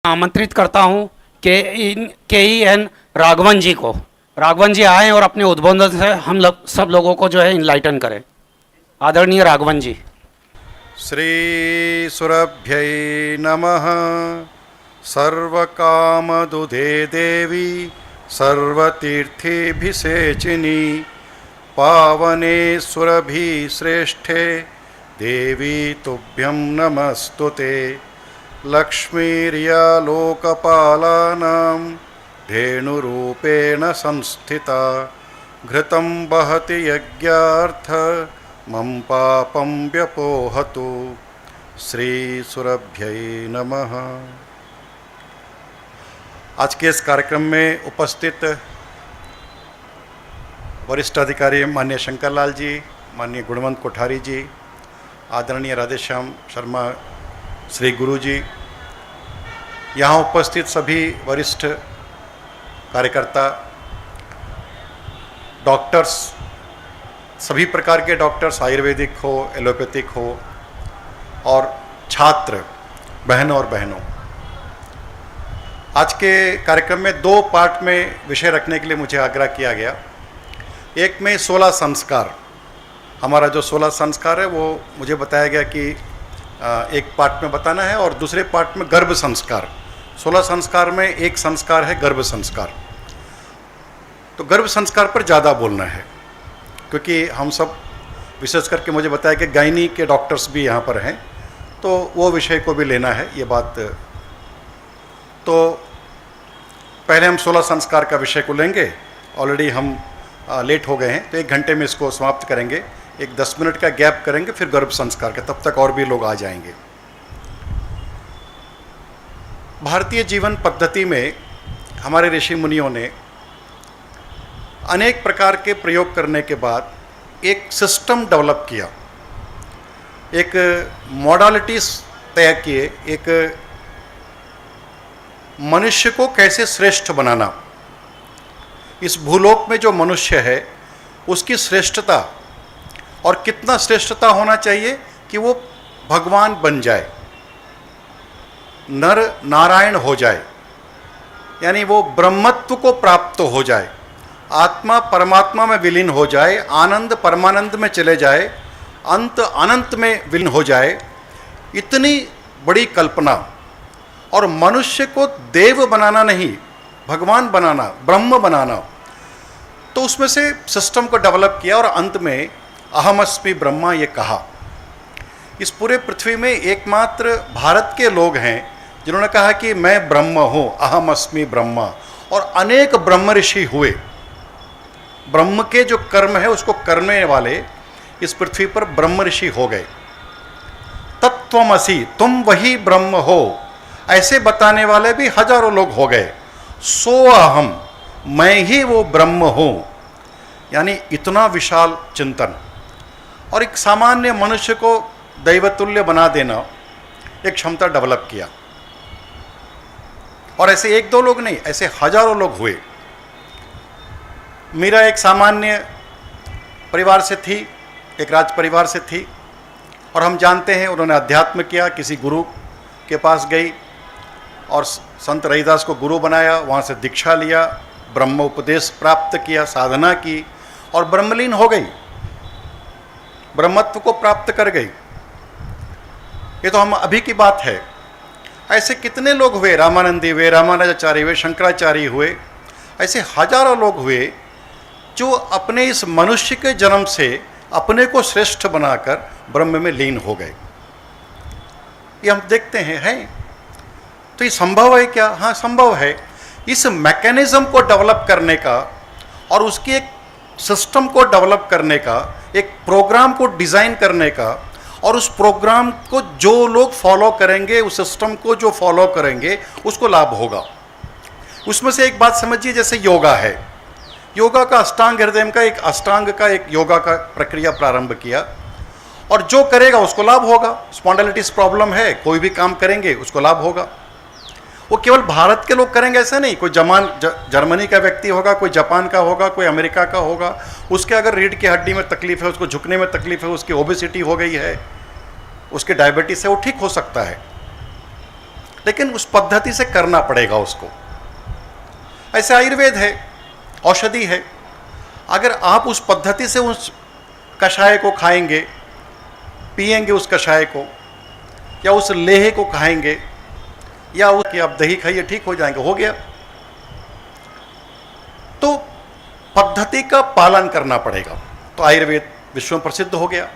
आमंत्रित करता हूं KEN राघवन जी को। राघवन जी आए और अपने उद्बोधन से हम लोग सब लोगों को जो है इनलाइटन करें। आदरणीय राघवन जी। श्री सुरभ्यै नमः। सर्वकामदुधे देवी सर्वतीर्थेभिषेचिनी पावने सुरभि श्रेष्ठे देवी तुभ्यं नमस्तुते। लक्ष्मीर्या लोकपालानां धेनुरूपेण संस्थिता घृतं वहति यज्ञार्थ मम पापं व्यपोहतु। श्री सुरभ्यै नमः। आज के इस कार्यक्रम में उपस्थित वरिष्ठ अधिकारी माननीय शंकरलाल जी, माननीय गुणवंत कोठारी जी, आदरणीय राधेश्याम शर्मा श्री गुरु जी, यहाँ उपस्थित सभी वरिष्ठ कार्यकर्ता, डॉक्टर्स, सभी प्रकार के डॉक्टर्स, आयुर्वेदिक हो, एलोपैथिक हो, और छात्र बहनों और बहनों, आज के कार्यक्रम में दो पार्ट में विषय रखने के लिए मुझे आग्रह किया गया। एक में 16 संस्कार, हमारा जो 16 संस्कार है वो मुझे बताया गया कि एक पार्ट में बताना है, और दूसरे पार्ट में गर्भ संस्कार। 16 संस्कार में एक संस्कार है गर्भ संस्कार। तो गर्भ संस्कार पर ज़्यादा बोलना है क्योंकि हम सब, विशेष करके मुझे बताया कि गायनी के डॉक्टर्स भी यहाँ पर हैं, तो वो विषय को भी लेना है ये बात। तो पहले हम 16 संस्कार का विषय को लेंगे। ऑलरेडी हम लेट हो गए हैं, तो 1 घंटे में इसको समाप्त करेंगे। एक 10 मिनट का गैप करेंगे, फिर गर्भ संस्कार का, तब तक और भी लोग आ जाएंगे। भारतीय जीवन पद्धति में हमारे ऋषि मुनियों ने अनेक प्रकार के प्रयोग करने के बाद एक सिस्टम डेवलप किया, एक मॉडलिटीज तय किए, एक मनुष्य को कैसे श्रेष्ठ बनाना। इस भूलोक में जो मनुष्य है उसकी श्रेष्ठता, और कितना श्रेष्ठता होना चाहिए कि वो भगवान बन जाए, नर नारायण हो जाए, यानी वो ब्रह्मत्व को प्राप्त हो जाए, आत्मा परमात्मा में विलीन हो जाए, आनंद परमानंद में चले जाए, अंत अनंत में विलीन हो जाए। इतनी बड़ी कल्पना, और मनुष्य को देव बनाना नहीं, भगवान बनाना, ब्रह्म बनाना। तो उसमें से सिस्टम को डेवलप किया, और अंत में अहमस्मि ब्रह्मा ये कहा। इस पूरे पृथ्वी में एकमात्र भारत के लोग हैं जिन्होंने कहा कि मैं ब्रह्म हूँ, अहमस्मि ब्रह्मा। और अनेक ब्रह्म ऋषि हुए, ब्रह्म के जो कर्म है उसको करने वाले इस पृथ्वी पर ब्रह्म ऋषि हो गए। तत्त्वमसि, तुम वही ब्रह्म हो, ऐसे बताने वाले भी हजारों लोग हो गए। सो अहम, मैं ही वो ब्रह्म हूँ, यानी इतना विशाल चिंतन। और एक सामान्य मनुष्य को दैवतुल्य बना देना, एक क्षमता डेवलप किया। और ऐसे एक दो लोग नहीं, ऐसे हजारों लोग हुए। मीरा एक सामान्य परिवार से थी, एक राज परिवार से थी, और हम जानते हैं उन्होंने अध्यात्म किया, किसी गुरु के पास गई और संत रविदास को गुरु बनाया, वहाँ से दीक्षा लिया, ब्रह्म उपदेश प्राप्त किया, साधना की, और ब्रह्मलीन हो गई, ब्रह्मत्व को प्राप्त कर गई। ये तो हम अभी की बात है। ऐसे कितने लोग हुए, रामानंदी हुए, रामानुजाचार्य हुए, शंकराचार्य हुए, ऐसे हजारों लोग हुए जो अपने इस मनुष्य के जन्म से अपने को श्रेष्ठ बनाकर ब्रह्म में लीन हो गए। ये हम देखते हैं। तो ये संभव है क्या? हाँ, संभव है। इस मैकेनिज्म को डेवलप करने का, और उसकी एक सिस्टम को डेवलप करने का, एक प्रोग्राम को डिज़ाइन करने का, और उस प्रोग्राम को जो लोग फॉलो करेंगे, उस सिस्टम को जो फॉलो करेंगे, उसको लाभ होगा। उसमें से एक बात समझिए, जैसे योगा है, योगा का अष्टांग हृदय का एक अष्टांग का एक योगा का प्रक्रिया प्रारंभ किया, और जो करेगा उसको लाभ होगा। स्पॉन्डिलाइटिस प्रॉब्लम है, कोई भी काम करेंगे उसको लाभ होगा। वो केवल भारत के लोग करेंगे ऐसा नहीं, कोई जर्मनी का व्यक्ति होगा, कोई जापान का होगा, कोई अमेरिका का होगा, उसके अगर रीढ़ की हड्डी में तकलीफ है, उसको झुकने में तकलीफ है, उसकी ओबेसिटी हो गई है, उसके डायबिटीज है, वो ठीक हो सकता है। लेकिन उस पद्धति से करना पड़ेगा उसको। ऐसे आयुर्वेद है, औषधि है। अगर आप उस पद्धति से उस कषाय को खाएंगे, पिएंगे उस कषाय को, या उस लेह को खाएंगे, या उसकी आप दही खाइए ठीक हो जाएंगे, हो गया। तो पद्धति का पालन करना पड़ेगा। तो आयुर्वेद विश्व में प्रसिद्ध हो गया।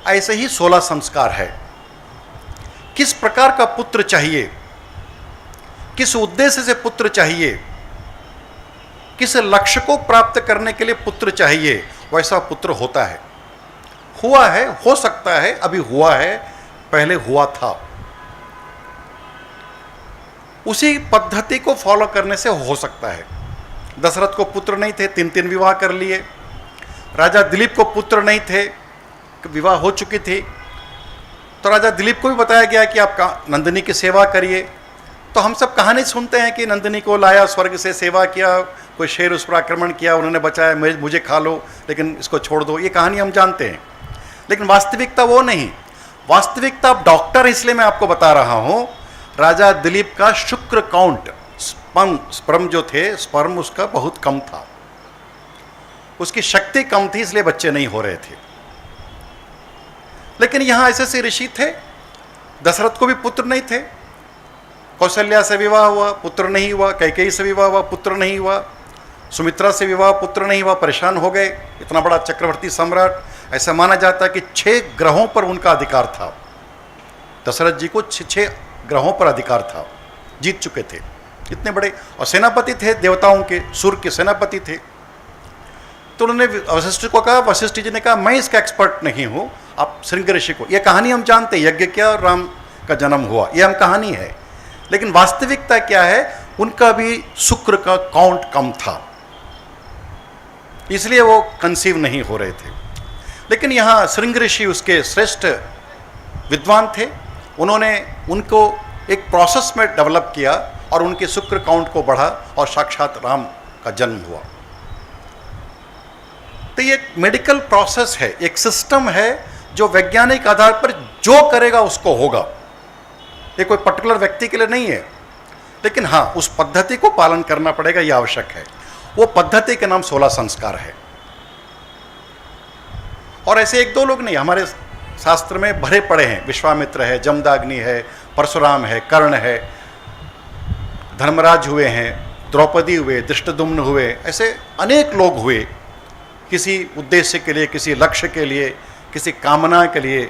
ऐसे ही 16 संस्कार है। किस प्रकार का पुत्र चाहिए, किस उद्देश्य से पुत्र चाहिए, किस लक्ष्य को प्राप्त करने के लिए पुत्र चाहिए, वैसा पुत्र होता है, हुआ है, हो सकता है, अभी हुआ है, पहले हुआ था। उसी पद्धति को फॉलो करने से हो सकता है। दशरथ को पुत्र नहीं थे, 3 विवाह कर लिए। राजा दिलीप को पुत्र नहीं थे, विवाह हो चुकी थी, तो राजा दिलीप को भी बताया गया कि आप नंदिनी की सेवा करिए। तो हम सब कहानी सुनते हैं कि नंदिनी को लाया, स्वर्ग से सेवा किया, कोई शेर उस पर आक्रमण किया, उन्होंने बचाया, मुझे खा लो लेकिन इसको छोड़ दो, ये कहानी हम जानते हैं। लेकिन वास्तविकता वो नहीं। वास्तविकता, आप डॉक्टर, इसलिए मैं आपको बता रहा हूँ, राजा दिलीप का शुक्र काउंट, स्पर्म जो थे, स्पर्म उसका बहुत कम था, उसकी शक्ति कम थी, इसलिए बच्चे नहीं हो रहे थे। लेकिन यहां ऐसे ऐसे ऋषि थे। दशरथ को भी पुत्र नहीं थे, कौशल्या से विवाह हुआ, पुत्र नहीं हुआ, कैकेयी से विवाह हुआ, पुत्र नहीं हुआ, सुमित्रा से विवाह, पुत्र नहीं हुआ, परेशान हो गए। इतना बड़ा चक्रवर्ती सम्राट, ऐसा माना जाता है कि 6 ग्रहों पर उनका अधिकार था। दशरथ जी को 6 ग्रहों पर अधिकार था, जीत चुके थे, इतने बड़े, और सेनापति थे देवताओं के, सूर्य के सेनापति थे। तो उन्होंने वशिष्ठ को कहा, वशिष्ठ जी ने कहा मैं इसका एक्सपर्ट नहीं हूं, आप श्रृंग ऋषि को, यह कहानी हम जानते हैं, यज्ञ किया और राम का जन्म हुआ, यह हम कहानी है। लेकिन वास्तविकता क्या है, उनका भी शुक्र का काउंट कम था, इसलिए वो कंसीव नहीं हो रहे थे। लेकिन यहाँ श्रृंग ऋषि उसके श्रेष्ठ विद्वान थे, उन्होंने उनको एक प्रोसेस में डेवलप किया और उनके शुक्र काउंट को बढ़ा और साक्षात राम का जन्म हुआ। तो ये एक मेडिकल प्रोसेस है, एक सिस्टम है जो वैज्ञानिक आधार पर जो करेगा उसको होगा। ये कोई पर्टिकुलर व्यक्ति के लिए नहीं है, लेकिन हाँ, उस पद्धति को पालन करना पड़ेगा, यह आवश्यक है। वो पद्धति के नाम 16 संस्कार है। और ऐसे 1-2 लोग नहीं, हमारे शास्त्र में भरे पड़े हैं। विश्वामित्र है, जमदाग्नि है, परशुराम है, कर्ण है, धर्मराज हुए हैं, द्रौपदी हुए, धृष्टद्युम्न हुए, ऐसे अनेक लोग हुए, किसी उद्देश्य के लिए, किसी लक्ष्य के लिए, किसी कामना के लिए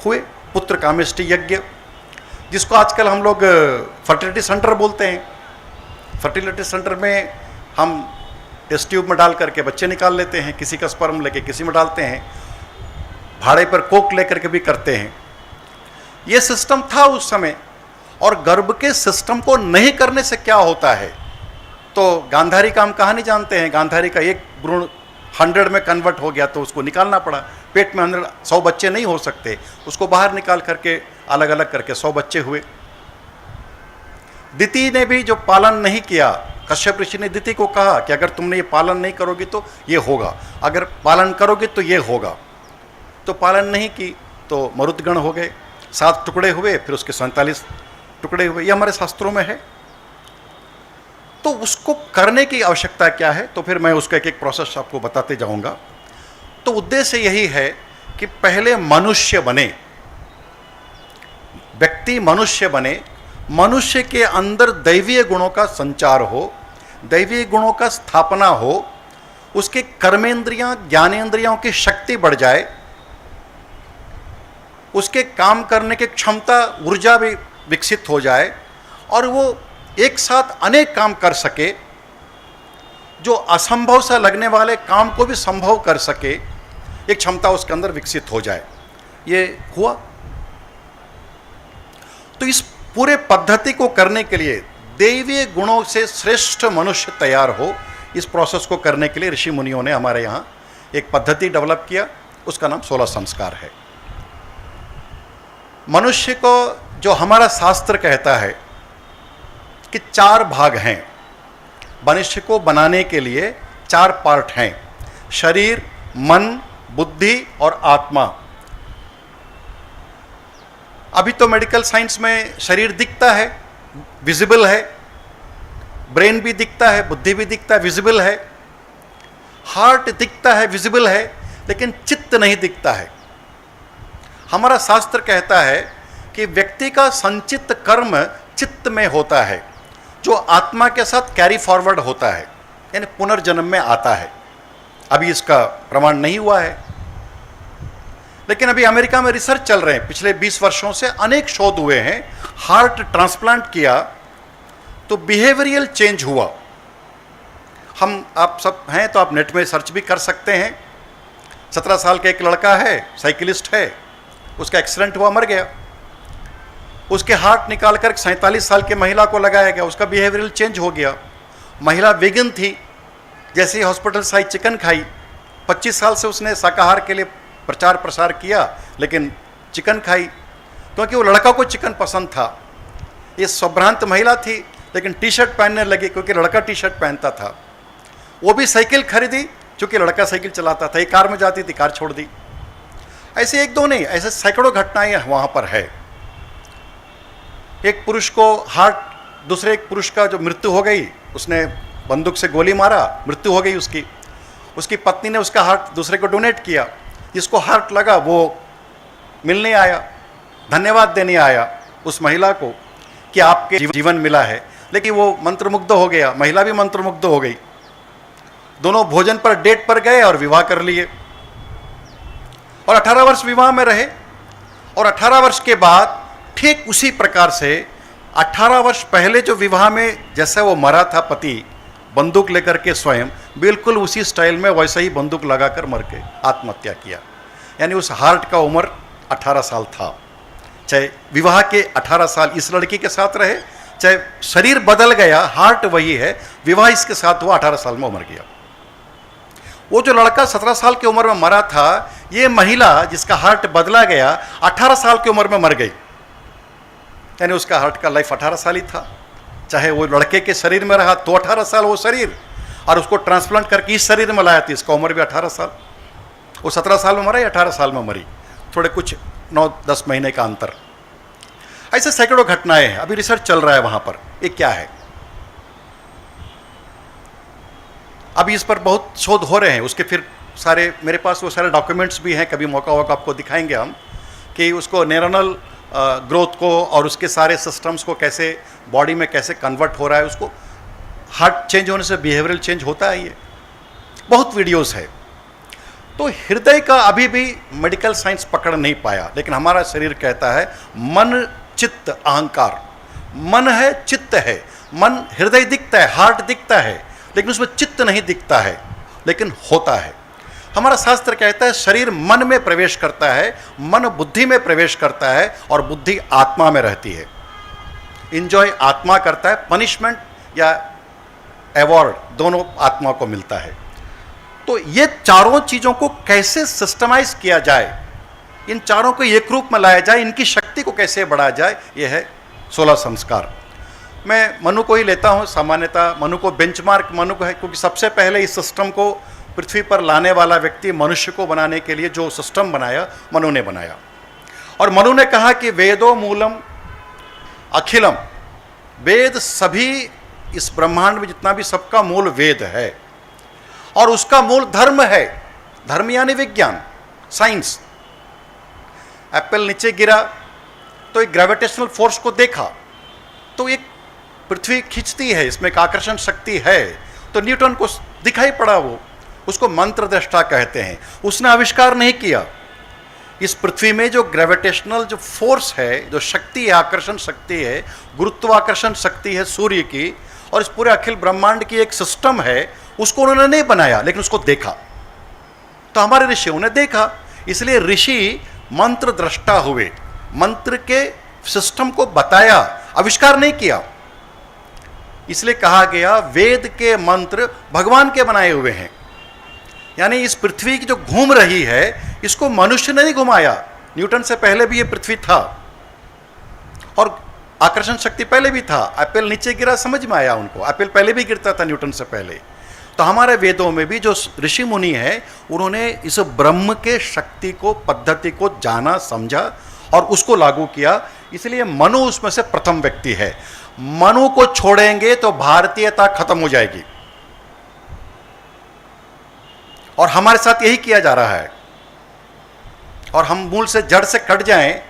हुए। पुत्र कामेष्टि यज्ञ, जिसको आजकल हम लोग फर्टिलिटी सेंटर बोलते हैं। फर्टिलिटी सेंटर में हम टेस्ट ट्यूब में डाल करके बच्चे निकाल लेते हैं, किसी का स्पर्म लेके किसी में डालते हैं, भाड़े पर कोक लेकर के भी करते हैं। ये सिस्टम था उस समय। और गर्भ के सिस्टम को नहीं करने से क्या होता है, तो गांधारी का हम कहानी जानते हैं। गांधारी का एक भ्रूण 100 में कन्वर्ट हो गया तो उसको निकालना पड़ा। पेट में 100 बच्चे नहीं हो सकते, उसको बाहर निकाल करके अलग अलग करके 100 बच्चे हुए। दिति ने भी जो पालन नहीं किया, कश्यप ऋषि ने दिति को कहा कि अगर तुमने ये पालन नहीं करोगी तो ये होगा, अगर पालन करोगे तो ये होगा। तो पालन नहीं की तो मरुदगण हो गए, 7 टुकड़े हुए, फिर उसके 47 टुकड़े हुए। ये हमारे शास्त्रों में है। तो उसको करने की आवश्यकता क्या है, तो फिर मैं उसका एक एक प्रोसेस आपको बताते जाऊंगा। तो उद्देश्य यही है कि पहले मनुष्य बने, व्यक्ति मनुष्य बने, मनुष्य के अंदर दैवीय गुणों का संचार हो, दैवीय गुणों का स्थापना हो, उसके कर्मेंद्रियां, ज्ञानेंद्रियों की शक्ति बढ़ जाए, उसके काम करने की क्षमता, ऊर्जा भी विकसित हो जाए, और वो एक साथ अनेक काम कर सके, जो असंभव सा लगने वाले काम को भी संभव कर सके, एक क्षमता उसके अंदर विकसित हो जाए। ये हुआ। तो इस पूरे पद्धति को करने के लिए दैवीय गुणों से श्रेष्ठ मनुष्य तैयार हो, इस प्रोसेस को करने के लिए ऋषि मुनियों ने हमारे यहाँ एक पद्धति डेवलप किया, उसका नाम 16 संस्कार है। मनुष्य को जो हमारा शास्त्र कहता है कि 4 भाग हैं, मनुष्य को बनाने के लिए 4 पार्ट हैं, शरीर, मन, बुद्धि और आत्मा। अभी तो मेडिकल साइंस में शरीर दिखता है, विजिबल है, ब्रेन भी दिखता है, बुद्धि भी दिखता है, विजिबल है, हार्ट दिखता है, विजिबल है, लेकिन चित्त नहीं दिखता है। हमारा शास्त्र कहता है कि व्यक्ति का संचित कर्म चित्त में होता है, जो आत्मा के साथ कैरी फॉरवर्ड होता है, यानी पुनर्जन्म में आता है। अभी इसका प्रमाण नहीं हुआ है, लेकिन अभी अमेरिका में रिसर्च चल रहे हैं। पिछले 20 वर्षों से अनेक शोध हुए हैं। हार्ट ट्रांसप्लांट किया तो बिहेवियरल चेंज हुआ। आप सब हैं तो आप नेट में सर्च भी कर सकते हैं। 17 साल का एक लड़का है, साइकिलिस्ट है, उसका एक्सीडेंट हुआ, मर गया। उसके हार्ट निकाल कर 47 साल की महिला को लगाया गया, उसका बिहेवियरल चेंज हो गया। महिला वेगन थी, जैसे ही हॉस्पिटल से आई चिकन खाई। 25 साल से उसने शाकाहार के लिए प्रचार प्रसार किया, लेकिन चिकन खाई क्योंकि वो लड़का को चिकन पसंद था। ये स्वभ्रांत महिला थी, लेकिन टी शर्ट पहनने लगी क्योंकि लड़का टी शर्ट पहनता था। वो भी साइकिल खरीदी क्योंकि लड़का साइकिल चलाता था। एक कार में जाती थी, कार छोड़ दी। ऐसे एक दो नहीं, ऐसे सैकड़ों घटनाएं वहाँ पर है। एक पुरुष को हार्ट, दूसरे एक पुरुष का जो मृत्यु हो गई, उसने बंदूक से गोली मारा, मृत्यु हो गई उसकी। उसकी पत्नी ने उसका हार्ट दूसरे को डोनेट किया। जिसको हार्ट लगा वो मिलने आया, धन्यवाद देने आया उस महिला को कि आपके जीवन मिला है, लेकिन वो मंत्रमुग्ध हो गया, महिला भी मंत्रमुग्ध हो गई। दोनों भोजन पर डेट पर गए और विवाह कर लिए और 18 वर्ष विवाह में रहे। और 18 वर्ष के बाद ठीक उसी प्रकार से 18 वर्ष पहले जो विवाह में जैसे वो मरा था पति, बंदूक लेकर के स्वयं, बिल्कुल उसी स्टाइल में वैसे ही बंदूक लगाकर मर के आत्महत्या किया। यानी उस हार्ट का उम्र 18 साल था। चाहे विवाह के 18 साल इस लड़की के साथ रहे, चाहे शरीर बदल गया, हार्ट वही है, विवाह इसके साथ हुआ, 18 साल में मर गया। वो जो लड़का 17 साल की उम्र में मरा था, ये महिला जिसका हार्ट बदला गया 18 साल की उम्र में मर गई। यानी उसका हार्ट का लाइफ 18 साल ही था। चाहे वो लड़के के शरीर में रहा तो 18 साल वो शरीर, और उसको ट्रांसप्लांट करके इस शरीर में लाया था, इसका उम्र भी 18 साल। वो 17 साल में मरा या 18 साल में मरी, थोड़े कुछ 9-10 महीने का अंतर। ऐसे सैकड़ों घटनाएं हैं। अभी रिसर्च चल रहा है वहां पर, ये क्या है। अभी इस पर बहुत शोध हो रहे हैं। उसके फिर सारे मेरे पास वो सारे डॉक्यूमेंट्स भी हैं, कभी मौका होगा आपको दिखाएंगे हम, कि उसको न्यूरनल ग्रोथ को और उसके सारे सिस्टम्स को कैसे बॉडी में कैसे कन्वर्ट हो रहा है। उसको हार्ट चेंज होने से बिहेवियरल चेंज होता है। ये बहुत वीडियोस है। तो हृदय का अभी भी मेडिकल साइंस पकड़ नहीं पाया, लेकिन हमारा शरीर कहता है मन चित्त अहंकार। मन है, चित्त है। मन, हृदय दिखता है, हार्ट दिखता है, लेकिन उसमें चित्त नहीं दिखता है, लेकिन होता है। हमारा शास्त्र कहता है शरीर मन में प्रवेश करता है, मन बुद्धि में प्रवेश करता है, और बुद्धि आत्मा में रहती है। इंजॉय आत्मा करता है, पनिशमेंट या अवॉर्ड दोनों आत्मा को मिलता है। तो ये चारों चीज़ों को कैसे सिस्टमाइज किया जाए, इन चारों को एक रूप में लाया जाए, इनकी शक्ति को कैसे बढ़ाया जाए, यह है 16 संस्कार। मैं मनु को ही लेता हूँ। सामान्यतः मनु को बेंचमार्क मनु को है, क्योंकि सबसे पहले इस सिस्टम को पृथ्वी पर लाने वाला व्यक्ति, मनुष्य को बनाने के लिए जो सिस्टम बनाया, मनु ने बनाया। और मनु ने कहा कि वेदो मूलम अखिलम, वेद सभी, इस ब्रह्मांड में जितना भी सबका मूल वेद है, और उसका मूल धर्म है। धर्म यानी विज्ञान, साइंस। एप्पल नीचे गिरा तो एक ग्रेविटेशनल फोर्स को देखा, तो एक पृथ्वी खींचती है, इसमें एक आकर्षण शक्ति है, तो न्यूटन को दिखाई पड़ा। वो उसको मंत्र दृष्टा कहते हैं। उसने आविष्कार नहीं किया। इस पृथ्वी में जो ग्रेविटेशनल जो फोर्स है, जो शक्ति है, आकर्षण शक्ति है, गुरुत्वाकर्षण शक्ति है सूर्य की, और इस पूरे अखिल ब्रह्मांड की एक सिस्टम है, उसको उन्होंने नहीं बनाया, लेकिन उसको देखा। तो हमारे ऋषियों ने देखा, इसलिए ऋषि मंत्र दृष्टा हुए। मंत्र के सिस्टम को बताया, आविष्कार नहीं किया। इसलिए कहा गया वेद के मंत्र भगवान के बनाए हुए हैं। यानी इस पृथ्वी की जो घूम रही है, इसको मनुष्य ने नहीं घुमाया। न्यूटन से पहले भी ये पृथ्वी था, और आकर्षण शक्ति पहले भी था। एप्पल नीचे गिरा, समझ में आया उनको, एप्पल पहले भी गिरता था न्यूटन से पहले। तो हमारे वेदों में भी जो ऋषि मुनि हैं, उन्होंने इस ब्रह्म के शक्ति को, पद्धति को जाना, समझा, और उसको लागू किया, इसलिए मनु उसमें से प्रथम व्यक्ति है। मनु को छोड़ेंगे तो भारतीयता खत्म हो जाएगी, और हमारे साथ यही किया जा रहा है। और हम मूल से जड़ से कट जाएं,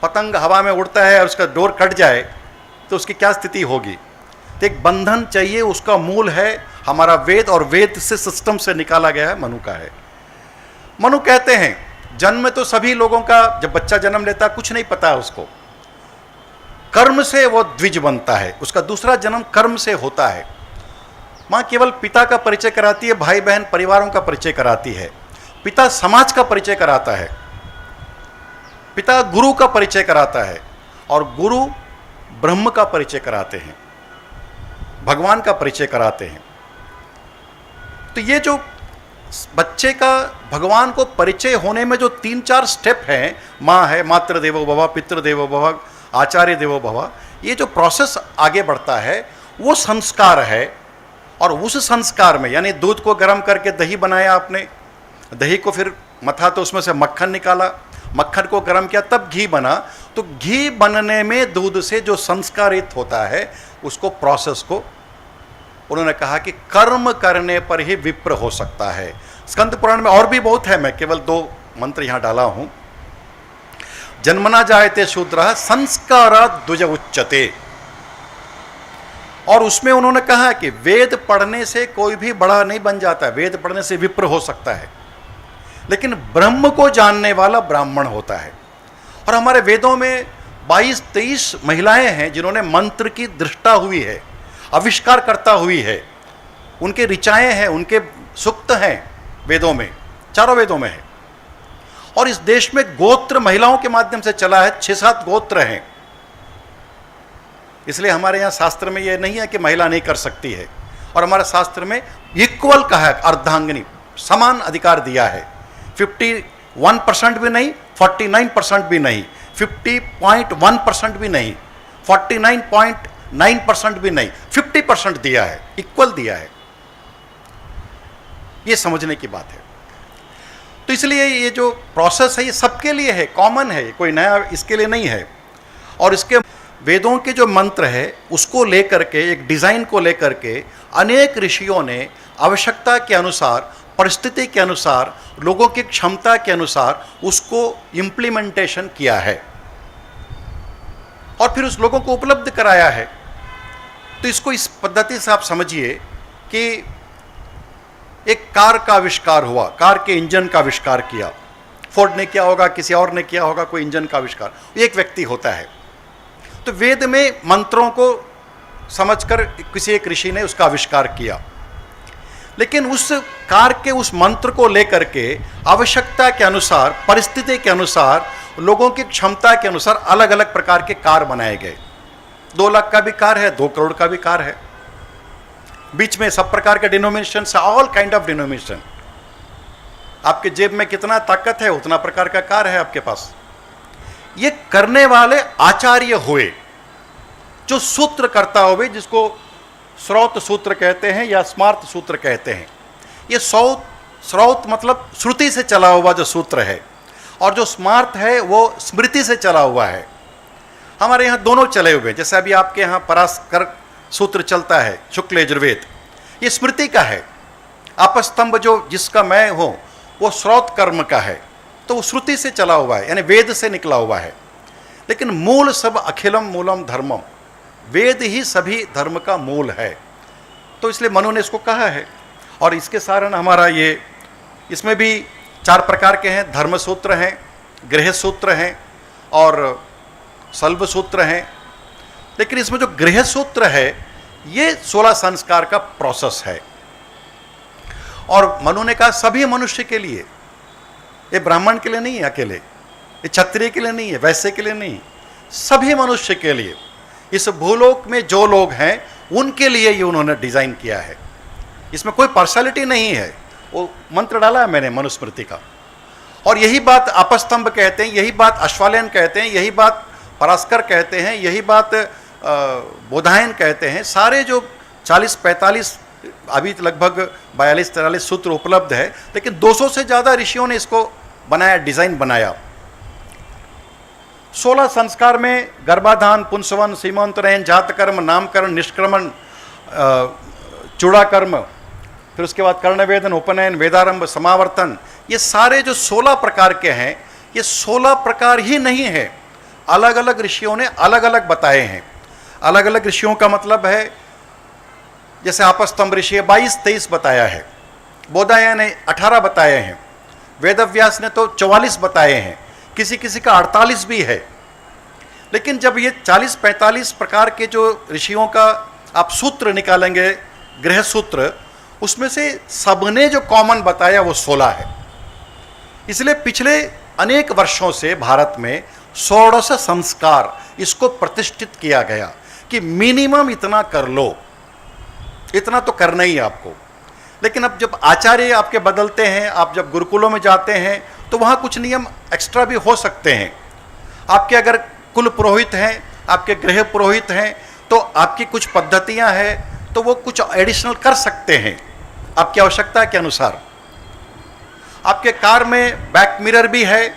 पतंग हवा में उड़ता है और उसका डोर कट जाए तो उसकी क्या स्थिति होगी। तो एक बंधन चाहिए, उसका मूल है हमारा वेद, और वेद से सिस्टम से निकाला गया है, मनु का है। मनु कहते हैं जन्म तो सभी लोगों का, जब बच्चा जन्म लेता है कुछ नहीं पता है उसको, कर्म से वो द्विज बनता है, उसका दूसरा जन्म कर्म से होता है। माँ केवल पिता का परिचय कराती है, भाई बहन परिवारों का परिचय कराती है, पिता समाज का परिचय कराता है, पिता गुरु का परिचय कराता है, और गुरु ब्रह्म का परिचय कराते हैं, भगवान का परिचय कराते हैं। तो ये जो बच्चे का भगवान को परिचय होने में जो 3-4 स्टेप हैं, माँ है, मातृ देवो भव, पितृ देवो भव, आचार्य देवो भव, ये जो प्रोसेस आगे बढ़ता है वो संस्कार है। और उस संस्कार में, यानी दूध को गर्म करके दही बनाया आपने, दही को फिर मथा तो उसमें से मक्खन निकाला, मक्खन को गर्म किया तब घी बना, तो घी बनने में दूध से जो संस्कारित होता है उसको प्रोसेस को उन्होंने कहा कि कर्म करने पर ही विप्र हो सकता है। स्कंद पुराण में और भी बहुत है, मैं केवल 2 मंत्र यहां डाला हूं। जन्मना जायते शूद्रः संस्कारात् द्विज उच्यते, और उसमें उन्होंने कहा कि वेद पढ़ने से कोई भी बड़ा नहीं बन जाता, वेद पढ़ने से विप्र हो सकता है, लेकिन ब्रह्म को जानने वाला ब्राह्मण होता है। और हमारे वेदों में 22-23 महिलाएं हैं जिन्होंने मंत्र की दृष्टा हुई है, आविष्कार करता हुई है, उनके ऋचाएं हैं, उनके सूक्त हैं वेदों में, चारों वेदों में है। और इस देश में गोत्र महिलाओं के माध्यम से चला है, 6-7 गोत्र हैं। इसलिए हमारे यहाँ शास्त्र में यह नहीं है कि महिला नहीं कर सकती है, और हमारे शास्त्र में इक्वल कहा है, अर्धांगिनी, समान अधिकार दिया है। 51% भी नहीं, 49% भी नहीं, 50.1% भी नहीं, 49.9% भी नहीं, 50% दिया है, इक्वल दिया है। ये समझने की बात है। तो इसलिए ये जो प्रोसेस है ये सबके लिए है, कॉमन है, कोई नया इसके लिए नहीं है। और इसके वेदों के जो मंत्र है उसको लेकर के, एक डिज़ाइन को लेकर के अनेक ऋषियों ने आवश्यकता के अनुसार, परिस्थिति के अनुसार, लोगों की क्षमता के अनुसार उसको इम्प्लीमेंटेशन किया है और फिर उस लोगों को उपलब्ध कराया है। तो इसको इस पद्धति से आप समझिए कि एक कार का आविष्कार हुआ, कार के इंजन का आविष्कार किया, फोर्ड ने किया होगा, किसी और ने किया होगा, कोई इंजन का आविष्कार, एक व्यक्ति होता है। तो वेद में मंत्रों को समझकर किसी एक ऋषि ने उसका आविष्कार किया, लेकिन उस कार के उस मंत्र को लेकर के आवश्यकता के अनुसार, परिस्थिति के अनुसार, लोगों की क्षमता के अनुसार अलग अलग प्रकार के कार बनाए गए। 2 लाख का भी कार है, 2 करोड़ का भी कार है, बीच में सब प्रकार के denomination, all kind of denomination. आपके जेब में कितना ताकत है उतना प्रकार का कार है आपके पास। ये करने वाले आचार्य हुए, जो सूत्र करता हुए, जिसको स्रोत सूत्र कहते हैं या स्मार्त सूत्र कहते हैं। ये स्रोत मतलब श्रुति से चला हुआ जो सूत्र है, और जो स्मार्त है वो स्मृति से चला हुआ है। हमारे यहाँ दोनों चले हुए, जैसे अभी आपके यहाँ पराशर सूत्र चलता है, शुक्ल यजुर्वेद, ये स्मृति का है। आपस्तंभ जो जिसका मैं हूँ वो स्रोत कर्म का है, तो वो श्रुति से चला हुआ है, यानी वेद से निकला हुआ है। लेकिन मूल सब अखिलम मूलम धर्मम, वेद ही सभी धर्म का मूल है। तो इसलिए मनु ने इसको कहा है। और इसके सारण हमारा ये, इसमें भी 4 प्रकार के हैं, धर्म सूत्र हैं, गृह सूत्र हैं और सल्ब सूत्र हैं। लेकिन इसमें जो गृह सूत्र है ये 16 संस्कार का प्रोसेस है। और मनु ने कहा सभी मनुष्य के लिए, ये ब्राह्मण के लिए नहीं है अकेले, ये क्षत्रिय के लिए नहीं है, वैश्य के लिए नहीं, सभी मनुष्य के लिए, इस भूलोक में जो लोग हैं उनके लिए ये उन्होंने डिजाइन किया है। इसमें कोई पार्शलिटी नहीं है। वो मंत्र डाला है मैंने मनुस्मृति का, और यही बात आपस्तंभ कहते हैं, यही बात अश्वालयन कहते हैं, यही बात पराशर कहते हैं, यही बात बोधायन कहते हैं। सारे जो 40-45, अभी लगभग 42-43 सूत्र उपलब्ध है, लेकिन 200 से ज़्यादा ऋषियों ने इसको बनाया, डिज़ाइन बनाया। 16 संस्कार में गर्भाधान, पुंसवन, सीमंतनयन, जातकर्म, नामकरण, निष्क्रमण, चूड़ाकर्म, फिर उसके बाद कर्णवेदन, उपनयन, वेदारंभ, समावर्तन, ये सारे जो 16 प्रकार के हैं, ये 16 प्रकार ही नहीं है, अलग अलग ऋषियों ने अलग अलग बताए हैं। अलग अलग ऋषियों का मतलब है, जैसे आपस्तंभ ऋषि 22-23 बताया है, बोधायन ने 18 बताए हैं, वेदव्यास ने तो 44 बताए हैं, किसी किसी का 48 भी है। लेकिन जब ये 40-45 प्रकार के जो ऋषियों का आप सूत्र निकालेंगे, गृह सूत्र, उसमें से सबने जो कॉमन बताया वो 16 है। इसलिए पिछले अनेक वर्षों से भारत में षोडश संस्कार इसको प्रतिष्ठित किया गया कि मिनिमम इतना कर लो, इतना तो करना ही आपको। लेकिन अब जब आचार्य आपके बदलते हैं, आप जब गुरुकुलों में जाते हैं, तो वहाँ कुछ नियम एक्स्ट्रा भी हो सकते हैं। आपके अगर कुल पुरोहित हैं, आपके गृह पुरोहित हैं, तो आपकी कुछ पद्धतियाँ हैं, तो वो कुछ एडिशनल कर सकते हैं आपकी आवश्यकता के अनुसार। आपके कार में बैक मिरर भी है,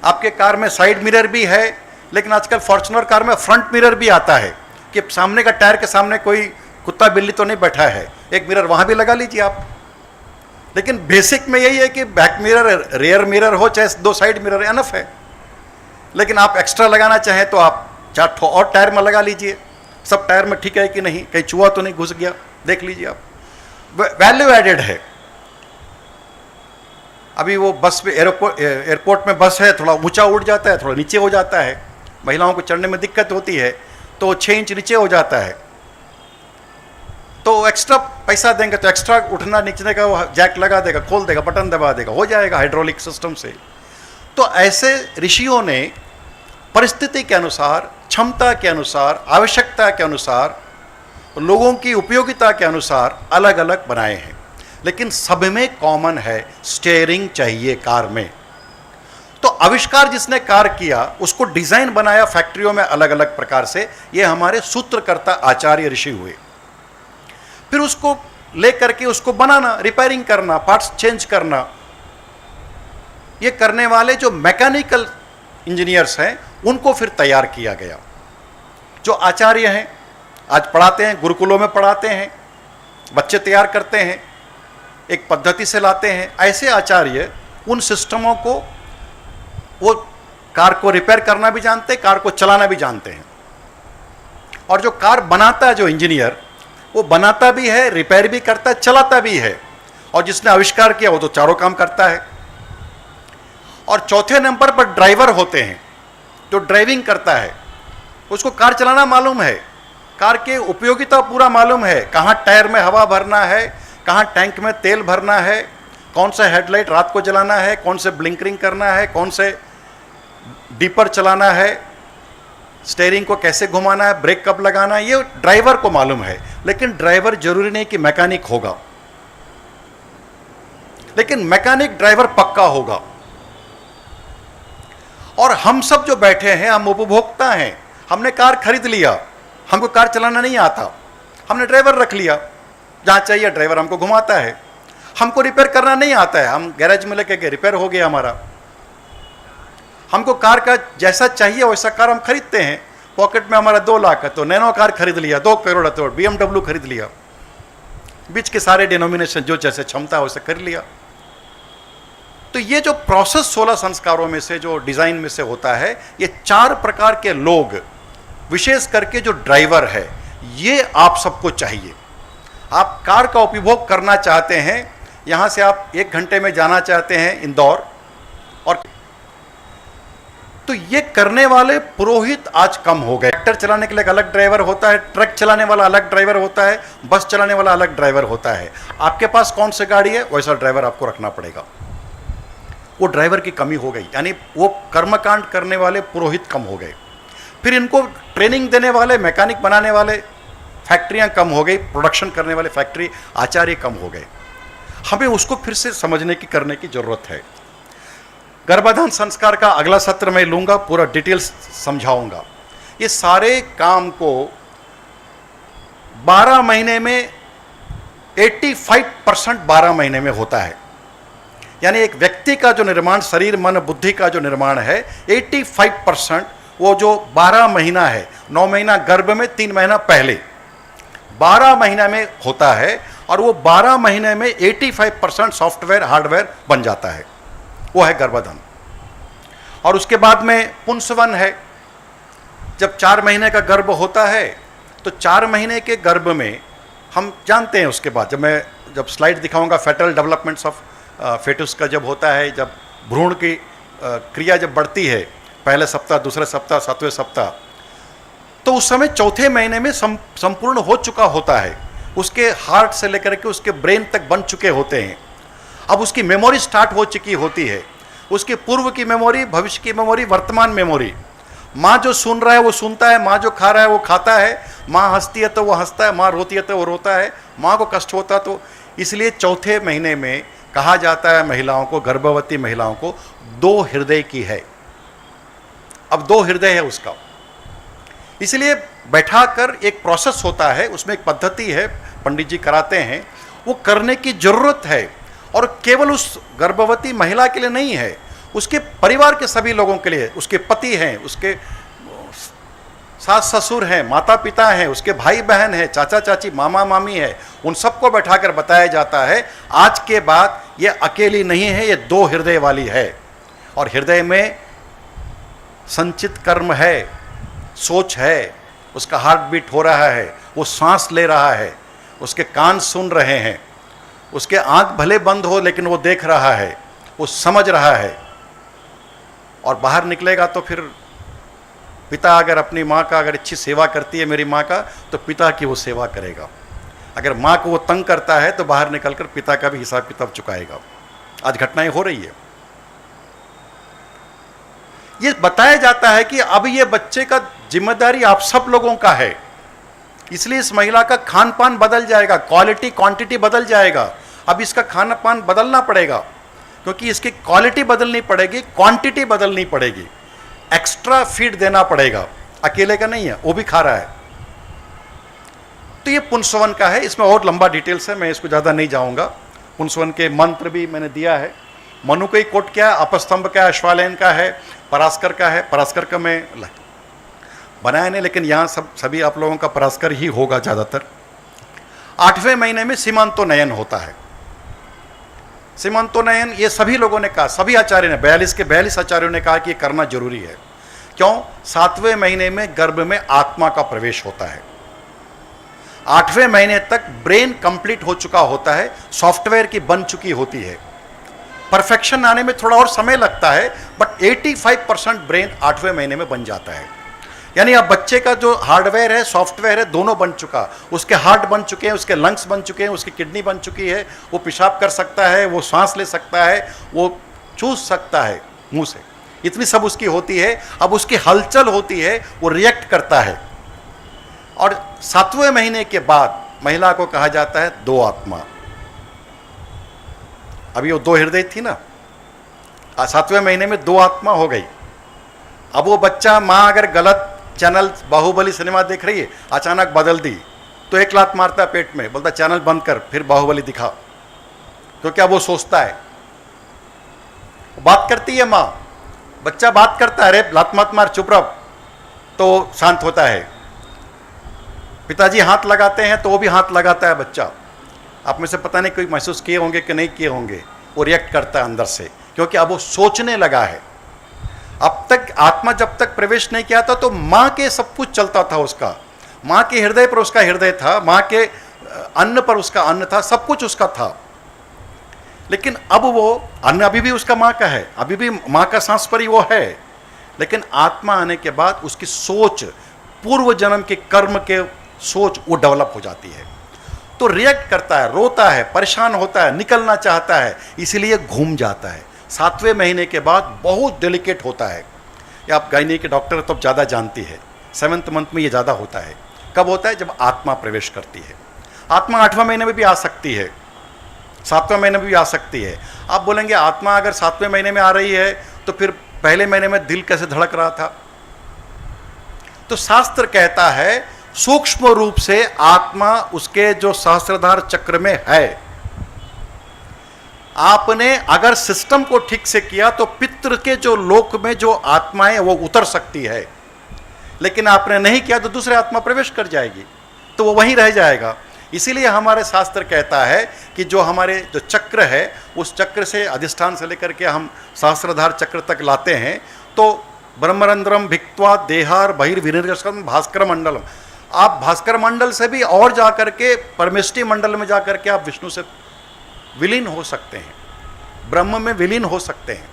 आपके कार में साइड मिरर भी है, लेकिन आजकल फॉर्च्यूनर कार में फ्रंट मिरर भी आता है कि सामने का टायर के सामने कोई कुत्ता बिल्ली तो नहीं बैठा है, एक मिरर वहाँ भी लगा लीजिए आप। लेकिन बेसिक में यही है कि बैक मिरर, रियर मिरर हो, चाहे 2 साइड मिरर, एनफ है। लेकिन आप एक्स्ट्रा लगाना चाहें तो आप 4 ठो और टायर में लगा लीजिए, सब टायर में ठीक है कि नहीं, कहीं चूहा तो नहीं घुस गया, देख लीजिए आप। वैल्यू एडेड है। अभी वो बस में, एयरपोर्ट में बस है, थोड़ा ऊंचा उड़ जाता है, थोड़ा नीचे हो जाता है, महिलाओं को चढ़ने में दिक्कत होती है, तो 6 इंच नीचे हो जाता है, तो एक्स्ट्रा पैसा देंगे तो एक्स्ट्रा उठना नीचे का वो जैक लगा देगा, खोल देगा, बटन दबा देगा, हो जाएगा हाइड्रोलिक सिस्टम से। तो ऐसे ऋषियों ने परिस्थिति के अनुसार, क्षमता के अनुसार, आवश्यकता के अनुसार, लोगों की उपयोगिता के अनुसार अलग अलग बनाए हैं। लेकिन सब में कॉमन है, स्टीयरिंग चाहिए कार में। तो आविष्कार जिसने कार किया, उसको डिजाइन बनाया फैक्ट्रियों में अलग अलग प्रकार से, ये हमारे सूत्रकर्ता आचार्य ऋषि हुए। फिर उसको लेकर के उसको बनाना, रिपेयरिंग करना, पार्ट्स चेंज करना, ये करने वाले जो मैकेनिकल इंजीनियर्स हैं, उनको फिर तैयार किया गया। जो आचार्य हैं, आज पढ़ाते हैं, गुरुकुलों में पढ़ाते हैं, बच्चे तैयार करते हैं, एक पद्धति से लाते हैं। ऐसे आचार्य उन सिस्टमों को, वो कार को रिपेयर करना भी जानते हैं, कार को चलाना भी जानते हैं। और जो कार बनाता है, जो इंजीनियर, वो बनाता भी है, रिपेयर भी करता है, चलाता भी है। और जिसने आविष्कार किया वो तो चारों काम करता है। और चौथे नंबर पर ड्राइवर होते हैं, जो ड्राइविंग करता है, उसको कार चलाना मालूम है, कार के उपयोगिता पूरा मालूम है, कहाँ टायर में हवा भरना है, कहाँ टैंक में तेल भरना है, कौन सा हेडलाइट रात को जलाना है, कौन से ब्लिंकरिंग करना है, कौन से डीपर चलाना है, स्टीयरिंग को कैसे घुमाना है, ब्रेक कब लगाना है, ये ड्राइवर को मालूम है। लेकिन ड्राइवर जरूरी नहीं कि मैकेनिक होगा, लेकिन मैकेनिक ड्राइवर पक्का होगा। और हम सब जो बैठे हैं, हम उपभोक्ता हैं, हमने कार खरीद लिया, हमको कार चलाना नहीं आता, हमने ड्राइवर रख लिया, जहाँ चाहिए ड्राइवर हमको घुमाता है। हमको रिपेयर करना नहीं आता है, हम गैरेज में लेके गए, रिपेयर हो गया हमारा। हमको कार का जैसा चाहिए वैसा कार हम खरीदते हैं। पॉकेट में हमारा 2 लाख है तो नैनो कार खरीद लिया, 2 करोड़ है तो BMW खरीद लिया, बीच के सारे डिनोमिनेशन जो जैसे क्षमता वैसे कर लिया। तो ये जो प्रोसेस 16 संस्कारों में से, जो डिजाइन में से होता है, ये 4 प्रकार के लोग, विशेष करके जो ड्राइवर है, ये आप सबको चाहिए। आप कार का उपभोग करना चाहते हैं, यहाँ से आप 1 घंटे में जाना चाहते हैं इंदौर, और तो ये करने वाले पुरोहित आज कम हो गए। ट्रैक्टर चलाने के लिए एक अलग ड्राइवर होता है, ट्रक चलाने वाला अलग ड्राइवर होता है, बस चलाने वाला अलग ड्राइवर होता है। आपके पास कौन सी गाड़ी है, वैसा ड्राइवर आपको रखना पड़ेगा। वो ड्राइवर की कमी हो गई, यानी वो कर्मकांड करने वाले पुरोहित कम हो गए। फिर इनको ट्रेनिंग देने वाले, मैकेनिक बनाने वाले फैक्ट्रियां कम हो गई, प्रोडक्शन करने वाले फैक्ट्री आचार्य कम हो गए। हमें उसको फिर से समझने की, करने की जरूरत है। गर्भाधान संस्कार का अगला सत्र में लूंगा, पूरा डिटेल्स समझाऊंगा। ये सारे काम को 12 महीने में 85% 12 महीने में होता है। यानी एक व्यक्ति का जो निर्माण, शरीर मन बुद्धि का जो निर्माण है, 85% वो जो 12 महीना है, 9 महीना गर्भ में, 3 महीना पहले, 12 महीना में होता है। और वो 12 महीने में 85% सॉफ्टवेयर हार्डवेयर बन जाता है, वो है गर्भाधान। और उसके बाद में पुंसवन है। जब 4 महीने का गर्भ होता है तो 4 महीने के गर्भ में हम जानते हैं, उसके बाद जब स्लाइड दिखाऊंगा फेटल डेवलपमेंट्स ऑफ फेटस का जब होता है, जब भ्रूण की क्रिया जब बढ़ती है, पहले सप्ताह, दूसरे सप्ताह, 7वें सप्ताह, तो उस समय 4थे महीने में संपूर्ण हो चुका होता है। उसके हार्ट से लेकर के उसके ब्रेन तक बन चुके होते हैं। अब उसकी मेमोरी स्टार्ट हो चुकी होती है, उसके पूर्व की मेमोरी, भविष्य की मेमोरी, वर्तमान मेमोरी। माँ जो सुन रहा है वो सुनता है, माँ जो खा रहा है वो खाता है, माँ हंसती है तो वो हंसता है, माँ रोती है तो वो रोता है, माँ को कष्ट होता तो। इसलिए 4थे महीने में कहा जाता है महिलाओं को, गर्भवती महिलाओं को, 2 हृदय की है। अब 2 हृदय है उसका, इसलिए बैठाकर एक प्रोसेस होता है, उसमें एक पद्धति है, पंडित जी कराते हैं, वो करने की जरूरत है। और केवल उस गर्भवती महिला के लिए नहीं है, उसके परिवार के सभी लोगों के लिए, उसके पति हैं, उसके सास ससुर हैं, माता पिता हैं, उसके भाई बहन हैं, चाचा चाची, मामा मामी है, उन सबको बैठाकर बताया जाता है आज के बाद ये अकेली नहीं है, ये 2 हृदय वाली है। और हृदय में संचित कर्म है, सोच है, उसका हार्ट बीट हो रहा है, वो सांस ले रहा है, उसके कान सुन रहे हैं, उसके आंख भले बंद हो लेकिन वो देख रहा है, वो समझ रहा है। और बाहर निकलेगा तो फिर पिता अगर अपनी माँ का अगर अच्छी सेवा करती है मेरी माँ का, तो पिता की वो सेवा करेगा। अगर माँ को वो तंग करता है तो बाहर निकलकर पिता का भी हिसाब किताब चुकाएगा। आज घटनाएं हो रही है। ये बताया जाता है कि अब ये बच्चे का जिम्मेदारी आप सब लोगों का है, इसलिए इस महिला का खान पान बदल जाएगा, क्वालिटी क्वांटिटी बदल जाएगा। अब इसका खान पान बदलना पड़ेगा, क्योंकि इसकी क्वालिटी बदलनी पड़ेगी, क्वांटिटी बदलनी पड़ेगी, एक्स्ट्रा फीड देना पड़ेगा। अकेले का नहीं है, वो भी खा रहा है। तो ये पुंसवन का है, इसमें और लंबा डिटेल्स है, मैं इसको ज़्यादा नहीं जाऊंगा। पुंसवन के मंत्र भी मैंने दिया है। मनु का ही कोट क्या है, अपस्तंभ का है, अश्वालयन का है, परास्कर का है। परास्कर का मैं बनाया नहीं, लेकिन यहाँ सभी आप लोगों का परास्कर ही होगा ज़्यादातर। 8वें महीने में सीमांतोनयन होता है। सीमांतोनयन ये सभी लोगों ने कहा, सभी आचार्य ने, 42 के 42 आचार्यों ने कहा कि ये करना जरूरी है। क्यों? 7वें महीने में गर्भ में आत्मा का प्रवेश होता है। 8वें महीने तक ब्रेन कंप्लीट हो चुका होता है, सॉफ्टवेयर की बन चुकी होती है। परफेक्शन आने में थोड़ा और समय लगता है, बट 85% ब्रेन 8वें महीने में बन जाता है। यानी अब बच्चे का जो हार्डवेयर है, सॉफ्टवेयर है, दोनों बन चुका। उसके हार्ट बन चुके हैं, उसके लंग्स बन चुके हैं, उसकी किडनी बन चुकी है, वो पेशाब कर सकता है, वो सांस ले सकता है, वो चूस सकता है मुंह से, इतनी सब उसकी होती है। अब उसकी हलचल होती है, वो रिएक्ट करता है। और 7वें महीने के बाद महिला को कहा जाता है 2 आत्मा। अभी वो 2 हृदय थी ना, 7वें महीने में 2 आत्मा हो गई। अब वो बच्चा, माँ अगर गलत चैनल बाहुबली सिनेमा देख रही है, अचानक बदल दी, तो 1 लात मारता है पेट में, बोलता चैनल बंद कर, फिर बाहुबली दिखा। तो क्या वो सोचता है, बात करती है माँ, बच्चा बात करता है, अरे लात मत मार, चुप रहो, तो शांत होता है। पिताजी हाथ लगाते हैं तो वो भी हाथ लगाता है बच्चा। आप में से पता नहीं कोई महसूस किए होंगे कि नहीं किए होंगे, वो रिएक्ट करता है अंदर से, क्योंकि अब वो सोचने लगा है। अब तक आत्मा जब तक प्रवेश नहीं किया था तो माँ के सब कुछ चलता था, उसका माँ के हृदय पर उसका हृदय था, माँ के अन्न पर उसका अन्न था, सब कुछ उसका था। लेकिन अब वो अन्न अभी भी उसका माँ का है, अभी भी माँ का सांस पर ही वो है, लेकिन आत्मा आने के बाद उसकी सोच, पूर्व जन्म के कर्म के सोच वो डेवलप हो जाती है। तो रिएक्ट करता है, रोता है, परेशान होता है, निकलना चाहता है, इसीलिए घूम जाता है। 7वें महीने के बाद बहुत डेलिकेट होता है। ये आप गायनी के डॉक्टर तो ज़्यादा जानती है, 7th मंथ में ये ज़्यादा होता है। कब होता है? जब आत्मा प्रवेश करती है। आत्मा 8वें महीने में भी आ सकती है, 7वें महीने में भी आ सकती है। आप बोलेंगे आत्मा अगर 7वें महीने में आ रही है तो फिर पहले महीने में दिल कैसे धड़क रहा था? तो शास्त्र कहता है सूक्ष्म रूप से आत्मा उसके जो सहस्त्रधार चक्र में है, आपने अगर सिस्टम को ठीक से किया तो पितृ के जो लोक में जो आत्माएं वो उतर सकती है, लेकिन आपने नहीं किया तो दूसरे आत्मा प्रवेश कर जाएगी, तो वो वहीं रह जाएगा। इसीलिए हमारे शास्त्र कहता है कि जो हमारे जो चक्र है, उस चक्र से अधिष्ठान से लेकर के हम सहस्त्रधार चक्र तक लाते हैं, तो ब्रह्मरंध्रम भिक्त्वा देहार बहिर्विनिर्गछन् भास्कर मंडलम, आप भास्कर मंडल से भी और जाकर के परमेष्टि मंडल में जाकर के आप विष्णु से विलीन हो सकते हैं, ब्रह्म में विलीन हो सकते हैं।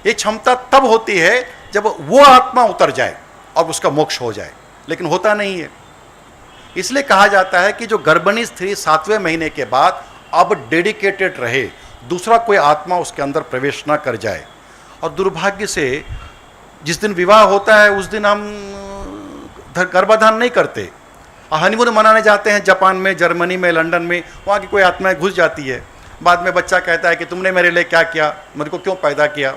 ये क्षमता तब होती है जब वो आत्मा उतर जाए और उसका मोक्ष हो जाए, लेकिन होता नहीं है। इसलिए कहा जाता है कि जो गर्भिणी स्त्री 7वें महीने के बाद अब डेडिकेटेड रहे, दूसरा कोई आत्मा उसके अंदर प्रवेश ना कर जाए। और दुर्भाग्य से जिस दिन विवाह होता है उस दिन हम गर्भाधान नहीं करते, हनीमून मनाने जाते हैं जापान में, जर्मनी में, लंदन में, वहाँ की कोई आत्माएं घुस जाती है। बाद में बच्चा कहता है कि तुमने मेरे लिए क्या किया, मेरे को क्यों पैदा किया,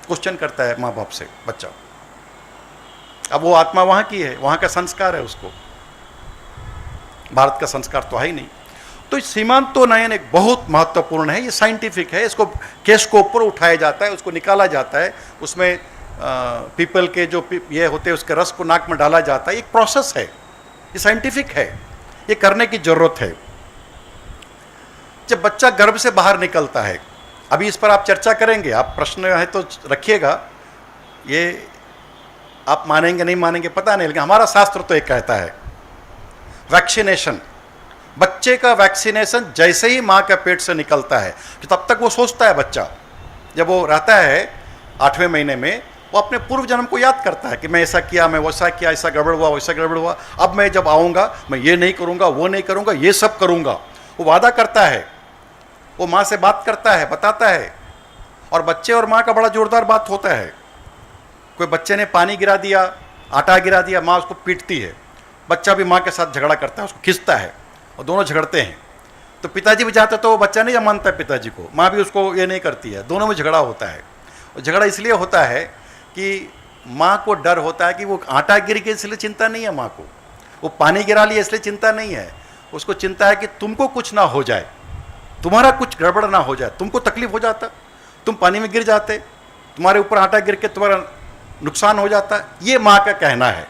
क्वेश्चन करता है माँ बाप से बच्चा। अब वो आत्मा वहाँ की है, वहाँ का संस्कार है, उसको भारत का संस्कार तो है ही नहीं। तो सीमांतो नयन एक बहुत महत्वपूर्ण है, ये साइंटिफिक है, इसको केस को ऊपर उठाया जाता है, उसको निकाला जाता है, उसमें पीपल के जो ये होते हैं उसके रस को नाक में डाला जाता है, एक प्रोसेस है, ये साइंटिफिक है, ये करने की जरूरत है। जब बच्चा गर्भ से बाहर निकलता है, अभी इस पर आप चर्चा करेंगे, आप प्रश्न है तो रखिएगा, ये आप मानेंगे नहीं मानेंगे पता नहीं, लेकिन हमारा शास्त्र तो एक कहता है वैक्सीनेशन, बच्चे का वैक्सीनेशन जैसे ही माँ के पेट से निकलता है, तो तब तक वो सोचता है बच्चा, जब वो रहता है 8वें महीने में, वो अपने पूर्व जन्म को याद करता है कि मैं ऐसा किया, मैं वैसा किया, ऐसा गड़बड़ हुआ, वैसा गड़बड़ हुआ, अब मैं जब आऊँगा मैं ये नहीं करूँगा, वो नहीं करूँगा, ये सब करूँगा। वो वादा करता है, वो माँ से बात करता है, बताता है। और बच्चे और माँ का बड़ा जोरदार बात होता है। कोई बच्चे ने पानी गिरा दिया, आटा गिरा दिया, माँ उसको पीटती है, बच्चा भी माँ के साथ झगड़ा करता है, उसको खींचता है और दोनों झगड़ते हैं। तो पिताजी भी जाते तो वो बच्चा नहीं मानता है पिताजी को, माँ भी उसको ये नहीं करती है, दोनों में झगड़ा होता है। और झगड़ा इसलिए होता है कि माँ को डर होता है कि वो आटा गिर के, इसलिए चिंता नहीं है माँ को, वो पानी गिरा लिया इसलिए चिंता नहीं है, उसको चिंता है कि तुमको कुछ ना हो जाए, तुम्हारा कुछ गड़बड़ ना हो जाए, तुमको तकलीफ हो जाता, तुम पानी में गिर जाते, तुम्हारे ऊपर आटा गिर के तुम्हारा नुकसान हो जाता, ये माँ का कहना है।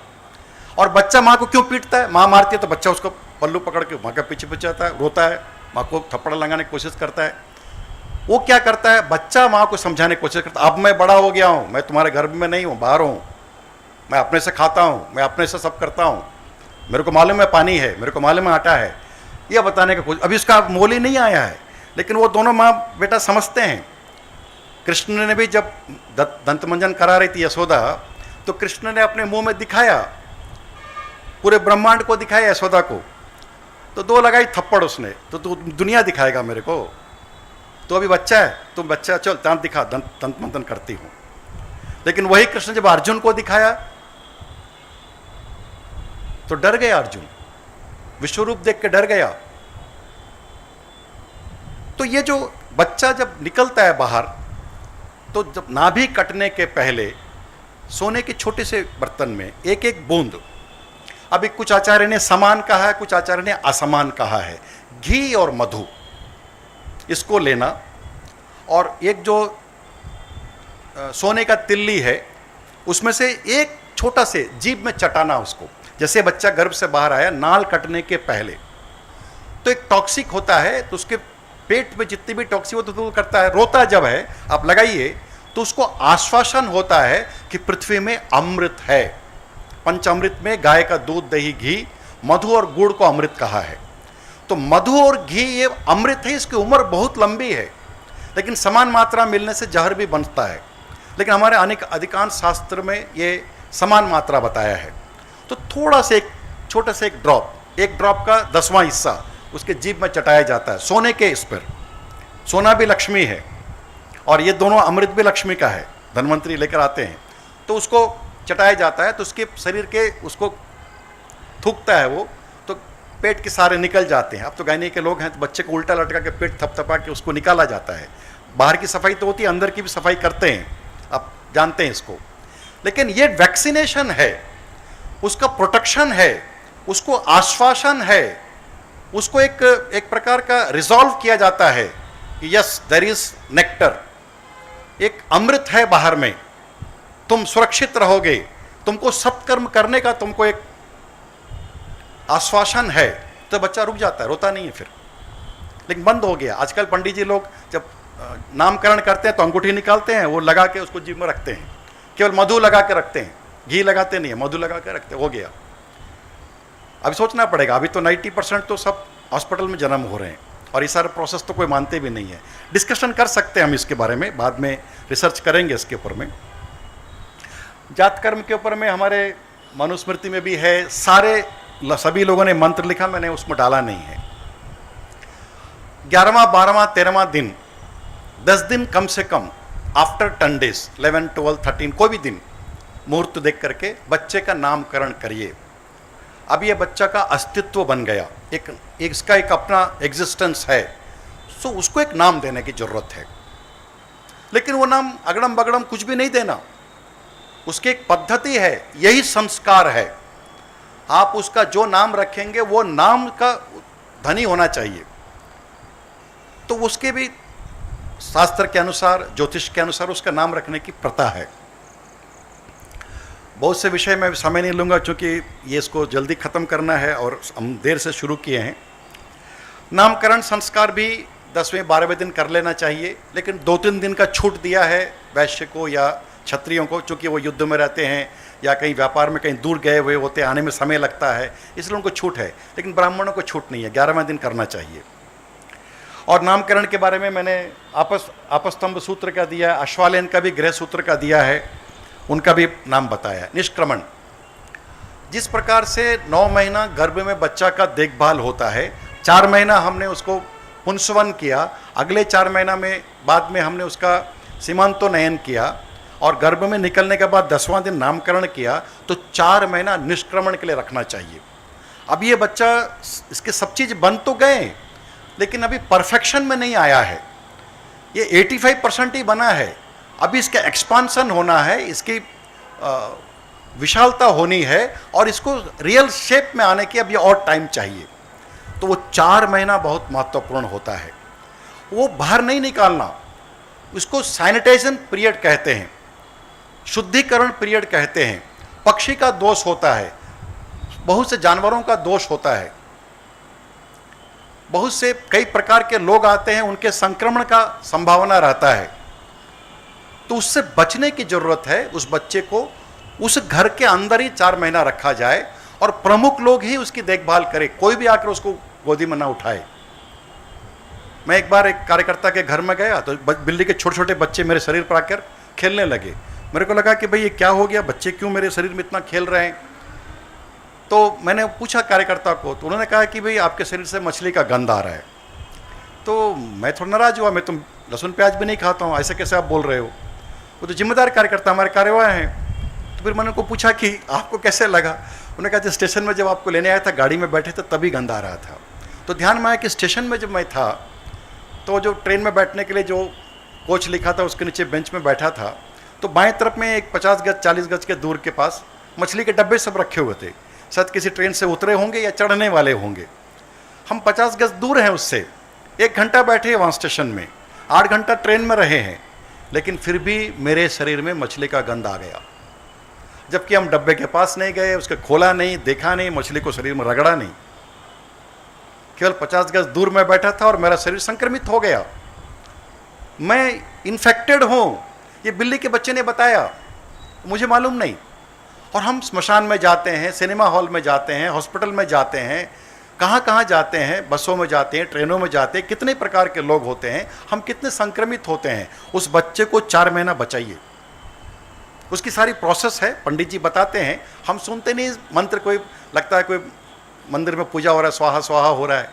और बच्चा माँ को क्यों पीटता है, माँ मारती है तो बच्चा उसको पल्लू पकड़ के माँ के पीछे पीछे आता है, रोता है, माँ को थप्पड़ लगाने की कोशिश करता है। वो क्या करता है, बच्चा माँ को समझाने की कोशिश करता है, अब मैं बड़ा हो गया हूँ, मैं तुम्हारे घर में नहीं हूँ, बाहर हूँ, मैं अपने से खाता हूँ, मैं अपने से सब करता हूँ, मेरे को मालूम है पानी है, मेरे को मालूम है आटा है, यह बताने का कोशिश। अभी उसका मोल ही नहीं आया है, लेकिन वो दोनों माँ बेटा समझते हैं। कृष्ण ने भी जब दंतमंजन करा रही थी यशोदा, तो कृष्ण ने अपने मुंह में दिखाया, पूरे ब्रह्मांड को दिखाया यशोदा को, तो 2 लगाई थप्पड़ उसने, तो तू दुनिया दिखाएगा मेरे को, तो अभी बच्चा है, तुम बच्चा, चल दांत दिखा, दंत मंथन करती हूँ। लेकिन वही कृष्ण जब अर्जुन को दिखाया तो डर गया अर्जुन, विश्वरूप देख के डर गया। तो ये जो बच्चा जब निकलता है बाहर, तो जब नाभि कटने के पहले सोने के छोटे से बर्तन में एक एक बूंद, अभी कुछ आचार्य ने समान कहा है, कुछ आचार्य ने असमान कहा है, घी और मधु इसको लेना, और एक जो सोने का तिल्ली है उसमें से एक छोटा से जीभ में चटाना उसको, जैसे बच्चा गर्भ से बाहर आया नाल कटने के पहले, तो एक टॉक्सिक होता है, तो उसके पेट में जितनी भी टॉक्सिक होती है तो करता है, रोता जब है आप लगाइए तो उसको आश्वासन होता है कि पृथ्वी में अमृत है। पंचामृत में गाय का दूध, दही, घी, मधु और गुड़ को अमृत कहा है। तो मधु और घी ये अमृत है, इसकी उम्र बहुत लंबी है, लेकिन समान मात्रा मिलने से जहर भी बनता है, लेकिन हमारे अधिकांश शास्त्र में ये समान मात्रा बताया है। तो थोड़ा से एक छोटा से एक ड्रॉप का 10वां हिस्सा उसके जीभ में चटाया जाता है, सोने के इस पर। सोना भी लक्ष्मी है और ये दोनों अमृत भी लक्ष्मी का है, धनवंतरी लेकर आते हैं, तो उसको चटाया जाता है, तो उसके शरीर के उसको थूकता है वो, तो पेट के सारे निकल जाते हैं। अब तो गायनी के लोग हैं तो बच्चे को उल्टा लटका के पेट थपथपा के उसको निकाला जाता है। बाहर की सफाई तो होती है, अंदर की भी सफाई करते हैं, आप जानते हैं इसको। लेकिन ये वैक्सीनेशन है, उसका प्रोटेक्शन है, उसको आश्वासन है, उसको एक प्रकार का रिजॉल्व किया जाता है कि यस देयर इज नेक्टर, एक अमृत है बाहर में, तुम सुरक्षित रहोगे, तुमको सत्कर्म करने का तुमको एक आश्वासन है, तो बच्चा रुक जाता है, रोता नहीं है फिर। लेकिन बंद हो गया। आजकल पंडित जी लोग जब नामकरण करते हैं तो अंगूठी निकालते हैं, वो लगा के उसको जीभ में रखते हैं, केवल मधु लगा के रखते हैं, घी लगाते नहीं है, मधु लगा के रखते, हो गया। अभी सोचना पड़ेगा, अभी तो 90% तो सब हॉस्पिटल में जन्म हो रहे हैं और ये सारे प्रोसेस तो कोई मानते भी नहीं है। डिस्कशन कर सकते हैं हम इसके बारे में, बाद में रिसर्च करेंगे इसके ऊपर में। जात कर्म के ऊपर में हमारे मनुस्मृति में भी है, सभी लोगों ने मंत्र लिखा, मैंने उसमें डाला नहीं है। 11वां 12वां 13वां दिन, 10 दिन कम से कम, आफ्टर 10 days 11 12 13 कोई भी दिन मुहूर्त देख करके बच्चे का नामकरण करिए। अब ये बच्चा का अस्तित्व बन गया, इसका एक अपना एग्जिस्टेंस है, सो उसको एक नाम देने की जरूरत है। लेकिन वो नाम अगड़म बगड़म कुछ भी नहीं देना, उसकी एक पद्धति है, यही संस्कार है। आप उसका जो नाम रखेंगे वो नाम का धनी होना चाहिए। तो उसके भी शास्त्र के अनुसार, ज्योतिष के अनुसार उसका नाम रखने की प्रथा है। बहुत से विषय में समय नहीं लूँगा क्योंकि ये इसको जल्दी ख़त्म करना है और हम देर से शुरू किए हैं। नामकरण संस्कार भी 10वें 12वें दिन कर लेना चाहिए, लेकिन 2-3 दिन का छूट दिया है वैश्य को या क्षत्रियों को, चूँकि वो युद्ध में रहते हैं या कहीं व्यापार में कहीं दूर गए हुए होते, आने में समय लगता है, इसलिए उनको छूट है। लेकिन ब्राह्मणों को छूट नहीं है, 11वें दिन करना चाहिए। और नामकरण के बारे में मैंने आपस्तंभ सूत्र का दिया, अश्वालेन का भी गृह सूत्र का दिया है, उनका भी नाम बताया। निष्क्रमण, जिस प्रकार से 9 महीना गर्भ में बच्चा का देखभाल होता है, 4 महीना हमने उसको पुंसवन किया, अगले 4 महीना में बाद में हमने उसका सीमांतोन्नयन किया और गर्भ में निकलने के बाद 10वां दिन नामकरण किया, तो 4 महीना निष्क्रमण के लिए रखना चाहिए। अब ये बच्चा, इसके सब चीज़ बन तो गए लेकिन अभी परफेक्शन में नहीं आया है, ये 85% ही बना है। अभी इसका एक्सपांसन होना है, इसकी विशालता होनी है और इसको रियल शेप में आने की अभी और टाइम चाहिए। तो वो 4 महीना बहुत महत्वपूर्ण होता है। वो बाहर नहीं निकालना, उसको सैनिटाइजेशन पीरियड कहते हैं, शुद्धिकरण पीरियड कहते हैं। पक्षी का दोष होता है, बहुत से जानवरों का दोष होता है, बहुत से कई प्रकार के लोग आते हैं, उनके संक्रमण का संभावना रहता है। तो उससे बचने की जरूरत है। उस बच्चे को उस घर के अंदर ही 4 महीना रखा जाए और प्रमुख लोग ही उसकी देखभाल करें, कोई भी आकर उसको गोदी में ना उठाए। मैं एक बार एक कार्यकर्ता के घर में गया तो बिल्ली के छोटे छोटे बच्चे मेरे शरीर पर आकर खेलने लगे। मेरे को लगा कि भाई ये क्या हो गया, बच्चे क्यों मेरे शरीर में इतना खेल रहे हैं। तो मैंने पूछा कार्यकर्ता को, तो उन्होंने कहा कि भाई आपके शरीर से मछली का गंध आ रहा है। तो मैं थोड़ा नाराज हुआ, मैं तो लहसुन प्याज भी नहीं खाता हूँ, ऐसे कैसे आप बोल रहे हो। वो तो जिम्मेदार कार्यकर्ता हमारे कार्यवाह हैं। तो फिर मैंने उनको पूछा कि आपको कैसे लगा। उन्होंने कहा कि स्टेशन में जब आपको लेने आया था, गाड़ी में बैठे थे तभी गंध आ रहा था। तो ध्यान में आया कि स्टेशन में जब मैं था तो जो ट्रेन में बैठने के लिए जो कोच लिखा था उसके नीचे बेंच में बैठा था, तो बाएं तरफ में एक 50 गज 40 गज के दूर के पास मछली के डब्बे सब रखे हुए थे। शायद किसी ट्रेन से उतरे होंगे या चढ़ने वाले होंगे। हम 50 गज दूर हैं उससे, 1 घंटा बैठे हैं वहाँ स्टेशन में, 8 घंटा ट्रेन में रहे हैं, लेकिन फिर भी मेरे शरीर में मछली का गंध आ गया। जबकि हम डब्बे के पास नहीं गए, उसके खोला नहीं, देखा नहीं, मछली को शरीर में रगड़ा नहीं, केवल 50 गज दूर में बैठा था और मेरा शरीर संक्रमित हो गया। मैं इन्फेक्टेड हूँ, ये बिल्ली के बच्चे ने बताया, मुझे मालूम नहीं। और हम स्मशान में जाते हैं, सिनेमा हॉल में जाते हैं, हॉस्पिटल में जाते हैं, कहाँ कहाँ जाते हैं, बसों में जाते हैं, ट्रेनों में जाते हैं, कितने प्रकार के लोग होते हैं, हम कितने संक्रमित होते हैं। उस बच्चे को 4 महीना बचाइए, उसकी सारी प्रोसेस है, पंडित जी बताते हैं, हम सुनते नहीं मंत्र। कोई लगता है कोई मंदिर में पूजा हो रहा है, स्वाहा स्वाहा हो रहा है,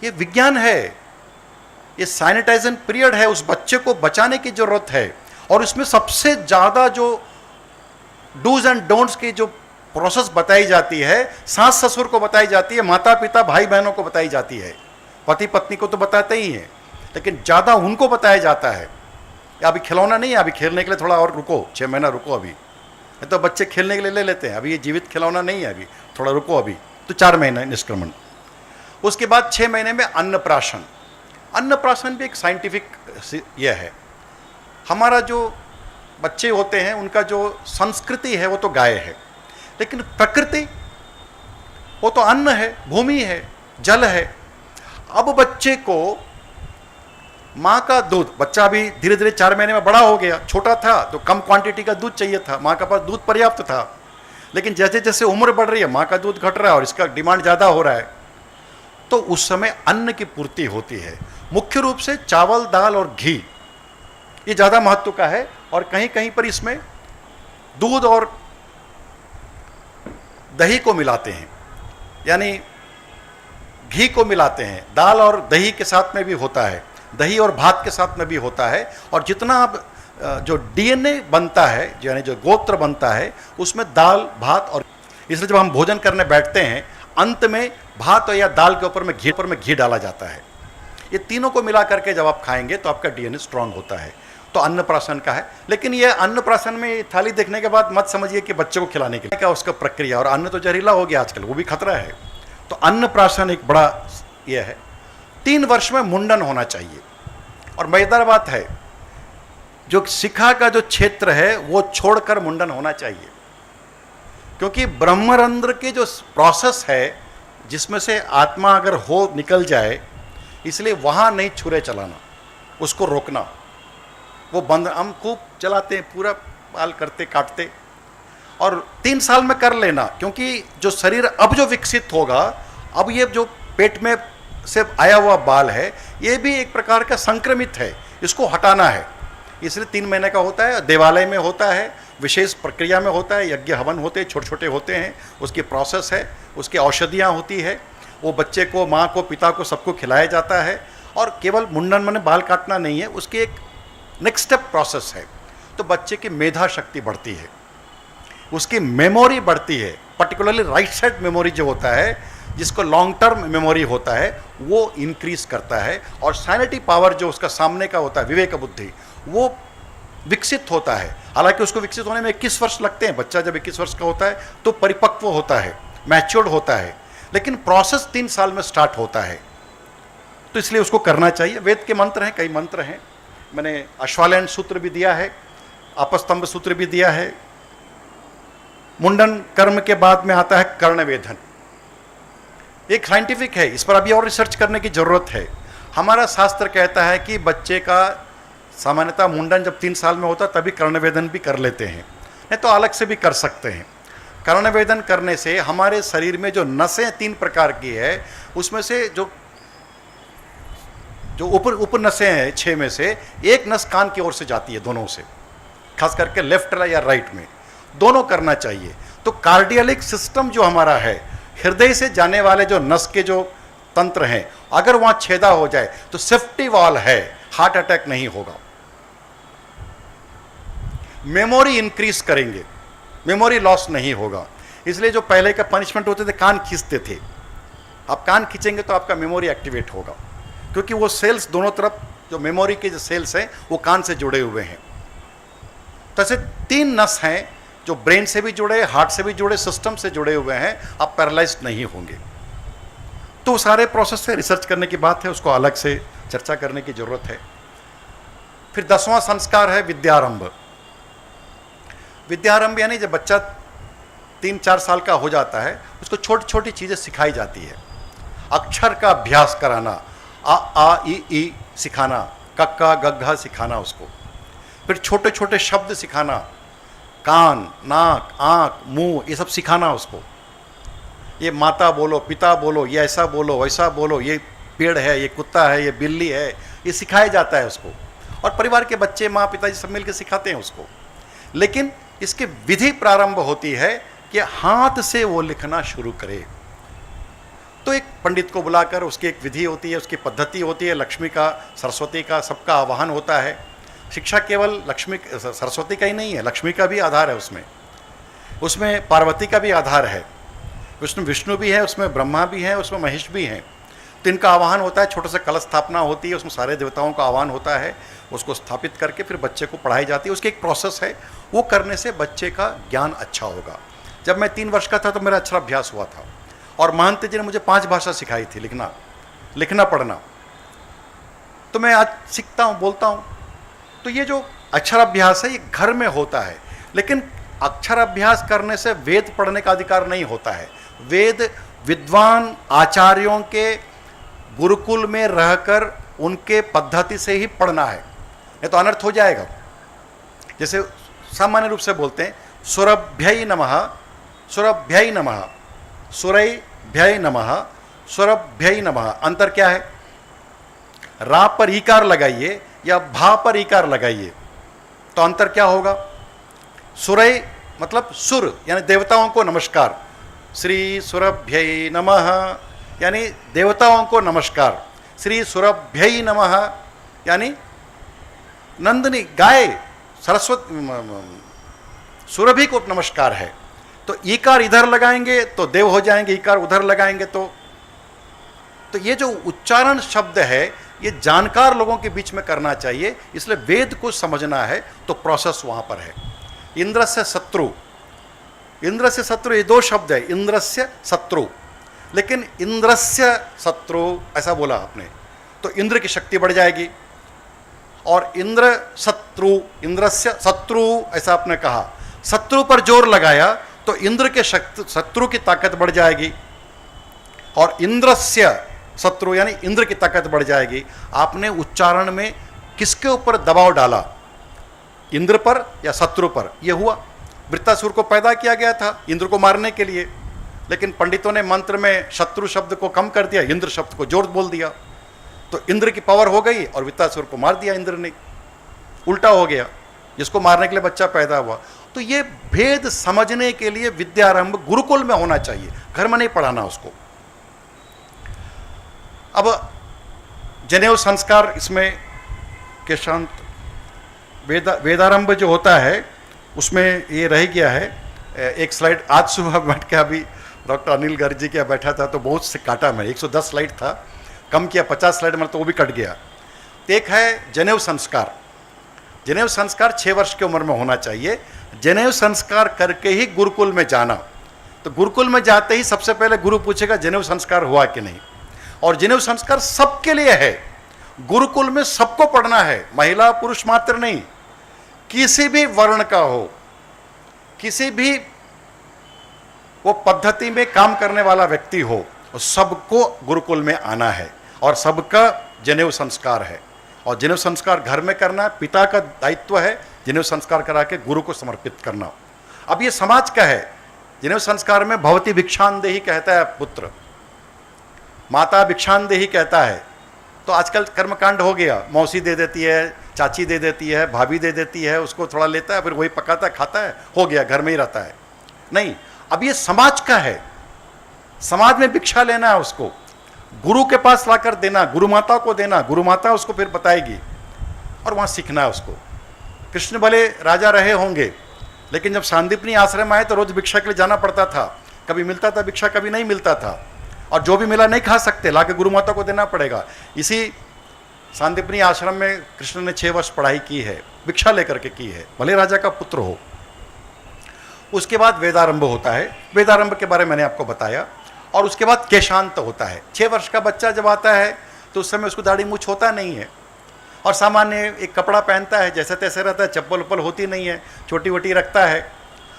ये विज्ञान है, ये सैनिटाइजेशन पीरियड है। उस बच्चे को बचाने की जरूरत है। और इसमें सबसे ज़्यादा जो डूज एंड डोंट्स की जो प्रोसेस बताई जाती है, सास ससुर को बताई जाती है, माता पिता भाई बहनों को बताई जाती है, पति पत्नी को तो बताते ही हैं, लेकिन ज़्यादा उनको बताया जाता है। अभी खिलौना नहीं है, अभी खेलने के लिए थोड़ा और रुको, 6 महीना रुको, अभी तो बच्चे खेलने के लिए ले लेते हैं, अभी ये जीवित खिलौना नहीं है, अभी थोड़ा रुको, अभी तो 4 महीने निष्क्रमण। उसके बाद 6 महीने में अन्नप्राशन। अन्नप्राशन भी एक साइंटिफिक यह है। हमारा जो बच्चे होते हैं उनका जो संस्कृति है वो तो गाय है, लेकिन प्रकृति वो तो अन्न है, भूमि है, जल है। अब बच्चे को माँ का दूध, बच्चा भी धीरे धीरे 4 महीने में बड़ा हो गया, छोटा था तो कम क्वांटिटी का दूध चाहिए था, माँ के पास दूध पर्याप्त था, लेकिन जैसे जैसे उम्र बढ़ रही है माँ का दूध घट रहा है और इसका डिमांड ज़्यादा हो रहा है, तो उस समय अन्न की पूर्ति होती है। मुख्य रूप से चावल, दाल और घी ये ज़्यादा महत्व का है, और कहीं कहीं पर इसमें दूध और दही को मिलाते हैं, यानी घी को मिलाते हैं। दाल और दही के साथ में भी होता है, दही और भात के साथ में भी होता है। और जितना अब जो डीएनए बनता है, यानी जो गोत्र बनता है, उसमें दाल, भात और, इसलिए जब हम भोजन करने बैठते हैं अंत में भात या दाल के ऊपर में घी डाला जाता है। ये तीनों को मिला करके जब आप खाएंगे तो आपका डीएनए स्ट्रांग होता है। तो अन्नप्राशन का है, लेकिन ये अन्नप्राशन में थाली देखने के बाद मत समझिए कि बच्चे को खिलाने के लिए क्या उसका प्रक्रिया, और अन्न तो जहरीला हो गया आजकल, वो भी खतरा है। तो अन्नप्राशन एक बड़ा यह है। 3 वर्ष में मुंडन होना चाहिए। और मजेदार बात है, जो शिखा का जो क्षेत्र है वो छोड़कर मुंडन होना चाहिए, क्योंकि ब्रह्मरंध्र के जो प्रोसेस है जिसमें से आत्मा अगर हो निकल जाए, इसलिए वहाँ नहीं छुरे चलाना, उसको रोकना। वो बंद हम खूब चलाते हैं, पूरा बाल करते काटते, और 3 साल में कर लेना, क्योंकि जो शरीर अब जो विकसित होगा, अब ये जो पेट में से आया हुआ बाल है ये भी एक प्रकार का संक्रमित है, इसको हटाना है। इसलिए 3 महीने का होता है, देवालय में होता है, विशेष प्रक्रिया में होता है, यज्ञ हवन होते हैं, छोटे छोटे होते हैं, उसकी प्रोसेस है, उसकी औषधियाँ होती है, वो बच्चे को, माँ को, पिता को, सबको खिलाया जाता है। और केवल मुंडन माने बाल काटना नहीं है, उसकी एक नेक्स्ट स्टेप प्रोसेस है। तो बच्चे की मेधा शक्ति बढ़ती है, उसकी मेमोरी बढ़ती है, पर्टिकुलरली राइट साइड मेमोरी जो होता है, जिसको लॉन्ग टर्म मेमोरी होता है, वो इंक्रीज करता है। और साइनेटिव पावर जो उसका सामने का होता है, विवेक बुद्धि, वो विकसित होता है। हालांकि उसको विकसित होने में 21 वर्ष लगते हैं। बच्चा जब 21 वर्ष का होता है तो परिपक्व होता है, मैच्योर्ड होता है, लेकिन प्रोसेस 3 साल में स्टार्ट होता है। तो इसलिए उसको करना चाहिए। वेद के मंत्र हैं, कई मंत्र हैं, मैंने अश्वालयन सूत्र भी दिया है, आपस्तंभ सूत्र भी दिया है। मुंडन कर्म के बाद में आता है कर्णवेधन, एक साइंटिफिक है, इस पर अभी और रिसर्च करने की जरूरत है। हमारा शास्त्र कहता है कि बच्चे का सामान्यतः मुंडन जब 3 साल में होता तभी कर्णवेधन भी कर लेते हैं, नहीं तो अलग से भी कर सकते हैं। कर्णवेधन करने से हमारे शरीर में जो नसें 3 प्रकार की है, उसमें से जो ऊपर नसें हैं 6 में से, एक नस कान की ओर से जाती है, दोनों से, खास करके लेफ्ट या राइट में, दोनों करना चाहिए। तो कार्डियलिक सिस्टम जो हमारा है, हृदय से जाने वाले जो नस के जो तंत्र हैं, अगर वहां छेदा हो जाए तो सेफ्टी वॉल है, हार्ट अटैक नहीं होगा। मेमोरी इंक्रीज करेंगे, मेमोरी लॉस नहीं होगा। इसलिए जो पहले का पनिशमेंट होते थे, कान खींचते थे, आप कान खींचेंगे तो आपका मेमोरी एक्टिवेट होगा, क्योंकि वो सेल्स दोनों तरफ जो मेमोरी के जो सेल्स हैं वो कान से जुड़े हुए हैं। तो ऐसे 3 नस हैं जो ब्रेन से भी जुड़े, हार्ट से भी जुड़े, सिस्टम से जुड़े हुए हैं, आप पैरालाइज नहीं होंगे। तो सारे प्रोसेस से रिसर्च करने की बात है, उसको अलग से चर्चा करने की जरूरत है। फिर 10वां संस्कार है विद्यारंभ। विद्यारंभ यानी जब बच्चा 3-4 साल का हो जाता है, उसको छोटी छोटी चीज़ें सिखाई जाती है। अक्षर का अभ्यास कराना, आ आ ई सिखाना, कक्का गग्घा सिखाना उसको, फिर छोटे छोटे शब्द सिखाना, कान, नाक, आँख, मुंह, ये सब सिखाना उसको। ये माता बोलो, पिता बोलो, ये ऐसा बोलो, वैसा बोलो, ये पेड़ है, ये कुत्ता है, ये बिल्ली है, ये सिखाया जाता है उसको। और परिवार के बच्चे, माँ, पिताजी सब मिलकर सिखाते हैं उसको। लेकिन इसकी विधि प्रारंभ होती है कि हाथ से वो लिखना शुरू करे। तो एक पंडित को बुलाकर उसकी एक विधि होती है, उसकी पद्धति होती है। लक्ष्मी का, सरस्वती का, सबका आवाहन होता है। शिक्षा केवल लक्ष्मी सरस्वती का ही नहीं है, लक्ष्मी का भी आधार है उसमें पार्वती का भी आधार है, विष्णु भी है, उसमें ब्रह्मा भी है, उसमें महेश भी हैं। तो इनका आवाहन होता है, छोटे से कलश स्थापना होती है, उसमें सारे देवताओं का आवाहन होता है, उसको स्थापित करके फिर बच्चे को पढ़ाई जाती है। उसकी एक प्रोसेस है, वो करने से बच्चे का ज्ञान अच्छा होगा। जब मैं 3 वर्ष का था तो मेरा अच्छा अभ्यास हुआ था, और महंत जी ने मुझे 5 भाषा सिखाई थी, लिखना पढ़ना। तो मैं आज सीखता हूँ, बोलता हूँ। तो ये जो अक्षराभ्यास है ये घर में होता है, लेकिन अक्षराभ्यास करने से वेद पढ़ने का अधिकार नहीं होता है। वेद विद्वान आचार्यों के गुरुकुल में रहकर उनके पद्धति से ही पढ़ना है, नहीं तो अनर्थ हो जाएगा। जैसे सामान्य रूप से बोलते हैं सुरभ्यै नमः, सुरभ्यै नमः, सुरैभ्यै नमः, सुरभ्यै नमः। अंतर क्या है? रा पर ईकार लगाइए या भा पर ईकार लगाइए, तो अंतर क्या होगा? सुरै मतलब सुर यानी देवताओं को नमस्कार, श्री सुरभ्यै नमः यानी देवताओं को नमस्कार, श्री सुरभ्यै नमः यानी नंदिनी गाय सरस्वती सुरभि को नमस्कार है। तो ईकार इधर लगाएंगे तो देव हो जाएंगे, ईकार उधर लगाएंगे तो ये जो उच्चारण शब्द है ये जानकार लोगों के बीच में करना चाहिए, इसलिए वेद को समझना है तो प्रोसेस वहां पर है। इंद्र से शत्रु, इंद्र से शत्रु ये दो शब्द है, इंद्र से शत्रु, लेकिन इंद्र से शत्रु ऐसा बोला आपने तो इंद्र की शक्ति बढ़ जाएगी, और इंद्र शत्रु, इंद्र से शत्रु ऐसा आपने कहा, शत्रु पर जोर लगाया तो इंद्र के शत्रु की ताकत बढ़ जाएगी, और इंद्रस्य शत्रु यानी इंद्र की ताकत बढ़ जाएगी। आपने उच्चारण में किसके ऊपर दबाव डाला, इंद्र पर या शत्रु पर? यह हुआ। वृत्तासुर को पैदा किया गया था इंद्र को मारने के लिए, लेकिन पंडितों ने मंत्र में शत्रु शब्द को कम कर दिया, इंद्र शब्द को जोर बोल दिया, तो इंद्र की पावर हो गई और वृत्तासुर को मार दिया इंद्र ने। उल्टा हो गया, जिसको मारने के लिए बच्चा पैदा हुआ। तो ये भेद समझने के लिए विद्यारंभ गुरुकुल में होना चाहिए, घर में नहीं पढ़ाना उसको। अब जनेऊ संस्कार इसमें के शांत वेदारंभ जो होता है उसमें ये रह गया है। एक स्लाइड आज सुबह बैठ के अभी डॉक्टर अनिल गर्ग जी के बैठा था तो बहुत से काटा मैं, 110 स्लाइड था, कम किया 50 स्लाइड में तो वो भी कट गया। तो एक है जनेऊ संस्कार। जनेऊ संस्कार 6 वर्ष की उम्र में होना चाहिए। जनेऊ संस्कार करके ही गुरुकुल में जाना। तो गुरुकुल में जाते ही सबसे पहले गुरु पूछेगा जनेऊ संस्कार हुआ कि नहीं, और जनेऊ संस्कार सबके लिए है। गुरुकुल में सबको पढ़ना है, महिला पुरुष मात्र नहीं, किसी भी वर्ण का हो, किसी भी वो पद्धति में काम करने वाला व्यक्ति हो, सबको गुरुकुल में आना है और सबका जनेऊ संस्कार है। और जनेऊ संस्कार घर में करना पिता का दायित्व है, जनेऊ संस्कार करा के गुरु को समर्पित करना। अब ये समाज का है। जनेऊ संस्कार में भवती भिक्षांदेही कहता है पुत्र, माता भिक्षांदेही कहता है। तो आजकल कर्मकांड हो गया, मौसी दे देती है, चाची दे देती है, भाभी दे देती है, उसको थोड़ा लेता है, फिर वही पकाता है, खाता है, हो गया, घर में ही रहता है। नहीं, अब ये समाज का है, समाज में भिक्षा लेना है उसको, गुरु के पास लाकर देना, गुरु माता को देना, गुरु माता उसको फिर बताएगी और वहाँ सीखना है उसको। कृष्ण भले राजा रहे होंगे, लेकिन जब सांदीपनी आश्रम आए तो रोज भिक्षा के लिए जाना पड़ता था, कभी मिलता था भिक्षा, कभी नहीं मिलता था, और जो भी मिला नहीं खा सकते, लाके गुरु माता को देना पड़ेगा। इसी सांदीपनी आश्रम में कृष्ण ने 6 वर्ष पढ़ाई की है, भिक्षा लेकर के की है, भले राजा का पुत्र हो। उसके बाद वेदारंभ होता है, वेदारंभ के बारे में मैंने आपको बताया। और उसके बाद केशांत होता है। 6 वर्ष का बच्चा जब आता है तो उस समय उसको दाढ़ी मूछ होता नहीं है, और सामान्य एक कपड़ा पहनता है, जैसे तैसे रहता है, चप्पल उप्पल होती नहीं है, छोटी वोटी रखता है,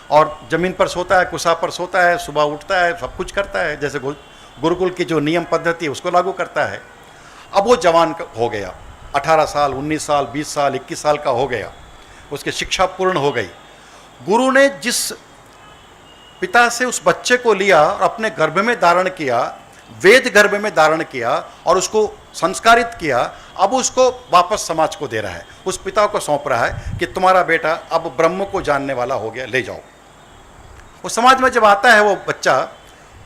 और ज़मीन पर सोता है, कुसा पर सोता है, सुबह उठता है, सब कुछ करता है, जैसे गुरुकुल की जो नियम पद्धति है उसको लागू करता है। अब वो जवान हो गया, 18 साल, 19 साल, 20 साल, 21 साल का हो गया, उसकी शिक्षा पूर्ण हो गई। गुरु ने जिस पिता से उस बच्चे को लिया और अपने गर्भ में धारण किया, वेद गर्भ में धारण किया और उसको संस्कारित किया, अब उसको वापस समाज को दे रहा है, उस पिता को सौंप रहा है कि तुम्हारा बेटा अब ब्रह्म को जानने वाला हो गया, ले जाओ। वो समाज में जब आता है वो बच्चा,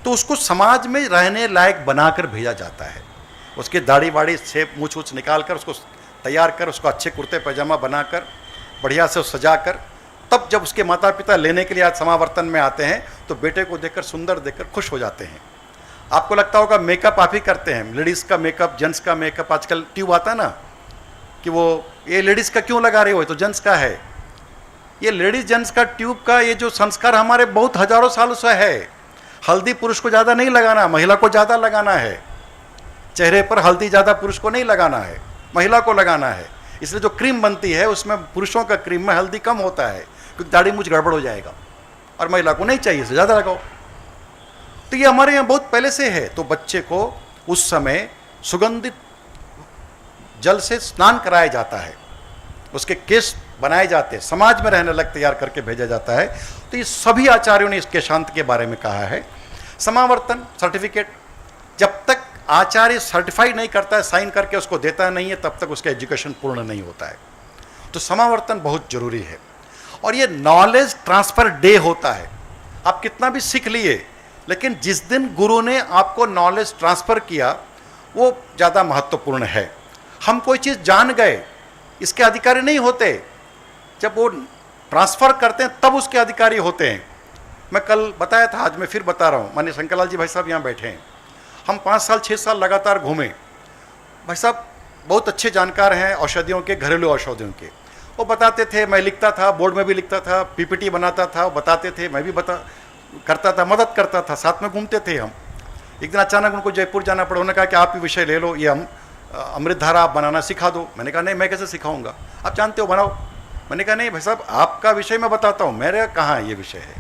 तो उसको समाज में रहने लायक बनाकर भेजा जाता है। उसकी दाढ़ी वाड़ी से मूछ वूछ निकाल कर उसको तैयार कर, उसको अच्छे कुर्ते पैजामा बनाकर बढ़िया से सजा कर, तब जब उसके माता पिता लेने के लिए आज समावर्तन में आते हैं तो बेटे को देखकर, सुंदर देखकर खुश हो जाते हैं। आपको लगता होगा मेकअप आप ही करते हैं, लेडीज़ का मेकअप, जेंट्स का मेकअप, आजकल ट्यूब आता है ना कि वो ये लेडीज़ का क्यों लगा रहे हो, तो जेंट्स का है। ये लेडीज जेंट्स का ट्यूब का ये जो संस्कार हमारे बहुत हजारों सालों से है। हल्दी पुरुष को ज़्यादा नहीं लगाना, महिला को ज़्यादा लगाना है। चेहरे पर हल्दी ज़्यादा पुरुष को नहीं लगाना है, महिला को लगाना है। इसलिए जो क्रीम बनती है उसमें पुरुषों का क्रीम में हल्दी कम होता है, क्योंकि दाढ़ी मूंछ गड़बड़ हो जाएगा, और महिला को नहीं चाहिए, इससे ज़्यादा लगाओ। तो ये हमारे यहाँ बहुत पहले से है। तो बच्चे को उस समय सुगंधित जल से स्नान कराया जाता है, उसके केस बनाए जाते हैं, समाज में रहने लग तैयार करके भेजा जाता है। तो ये सभी आचार्यों ने इसके शांत के बारे में कहा है। समावर्तन सर्टिफिकेट, जब तक आचार्य सर्टिफाई नहीं करता है, साइन करके उसको देता नहीं है, तब तक उसका एजुकेशन पूर्ण नहीं होता है। तो समावर्तन बहुत जरूरी है। और ये नॉलेज ट्रांसफर डे होता है। आप कितना भी सीख लिए, लेकिन जिस दिन गुरु ने आपको नॉलेज ट्रांसफर किया वो ज़्यादा महत्वपूर्ण है। हम कोई चीज़ जान गए, इसके अधिकारी नहीं होते, जब वो ट्रांसफर करते हैं तब उसके अधिकारी होते हैं। मैं कल बताया था, आज मैं फिर बता रहा हूँ। माननीय शंकरलाल जी भाई साहब यहाँ बैठे हैं। हम 5 साल 6 साल लगातार घूमे। भाई साहब बहुत अच्छे जानकार हैं औषधियों के, घरेलू औषधियों के। वो बताते थे, मैं लिखता था, बोर्ड में भी लिखता था, पीपीटी बनाता था, वो बताते थे, मैं भी करता था, मदद करता था, साथ में घूमते थे हम। एक दिन अचानक उनको जयपुर जाना पड़ा। उन्होंने कहा कि आप ये विषय ले लो, ये हम अमृत धारा आप बनाना सिखा दो। मैंने कहा नहीं, मैं कैसे सिखाऊंगा, आप जानते हो, बनाओ। मैंने कहा नहीं भाई साहब, आपका विषय मैं बताता हूँ, मेरे कहाँ ये विषय है,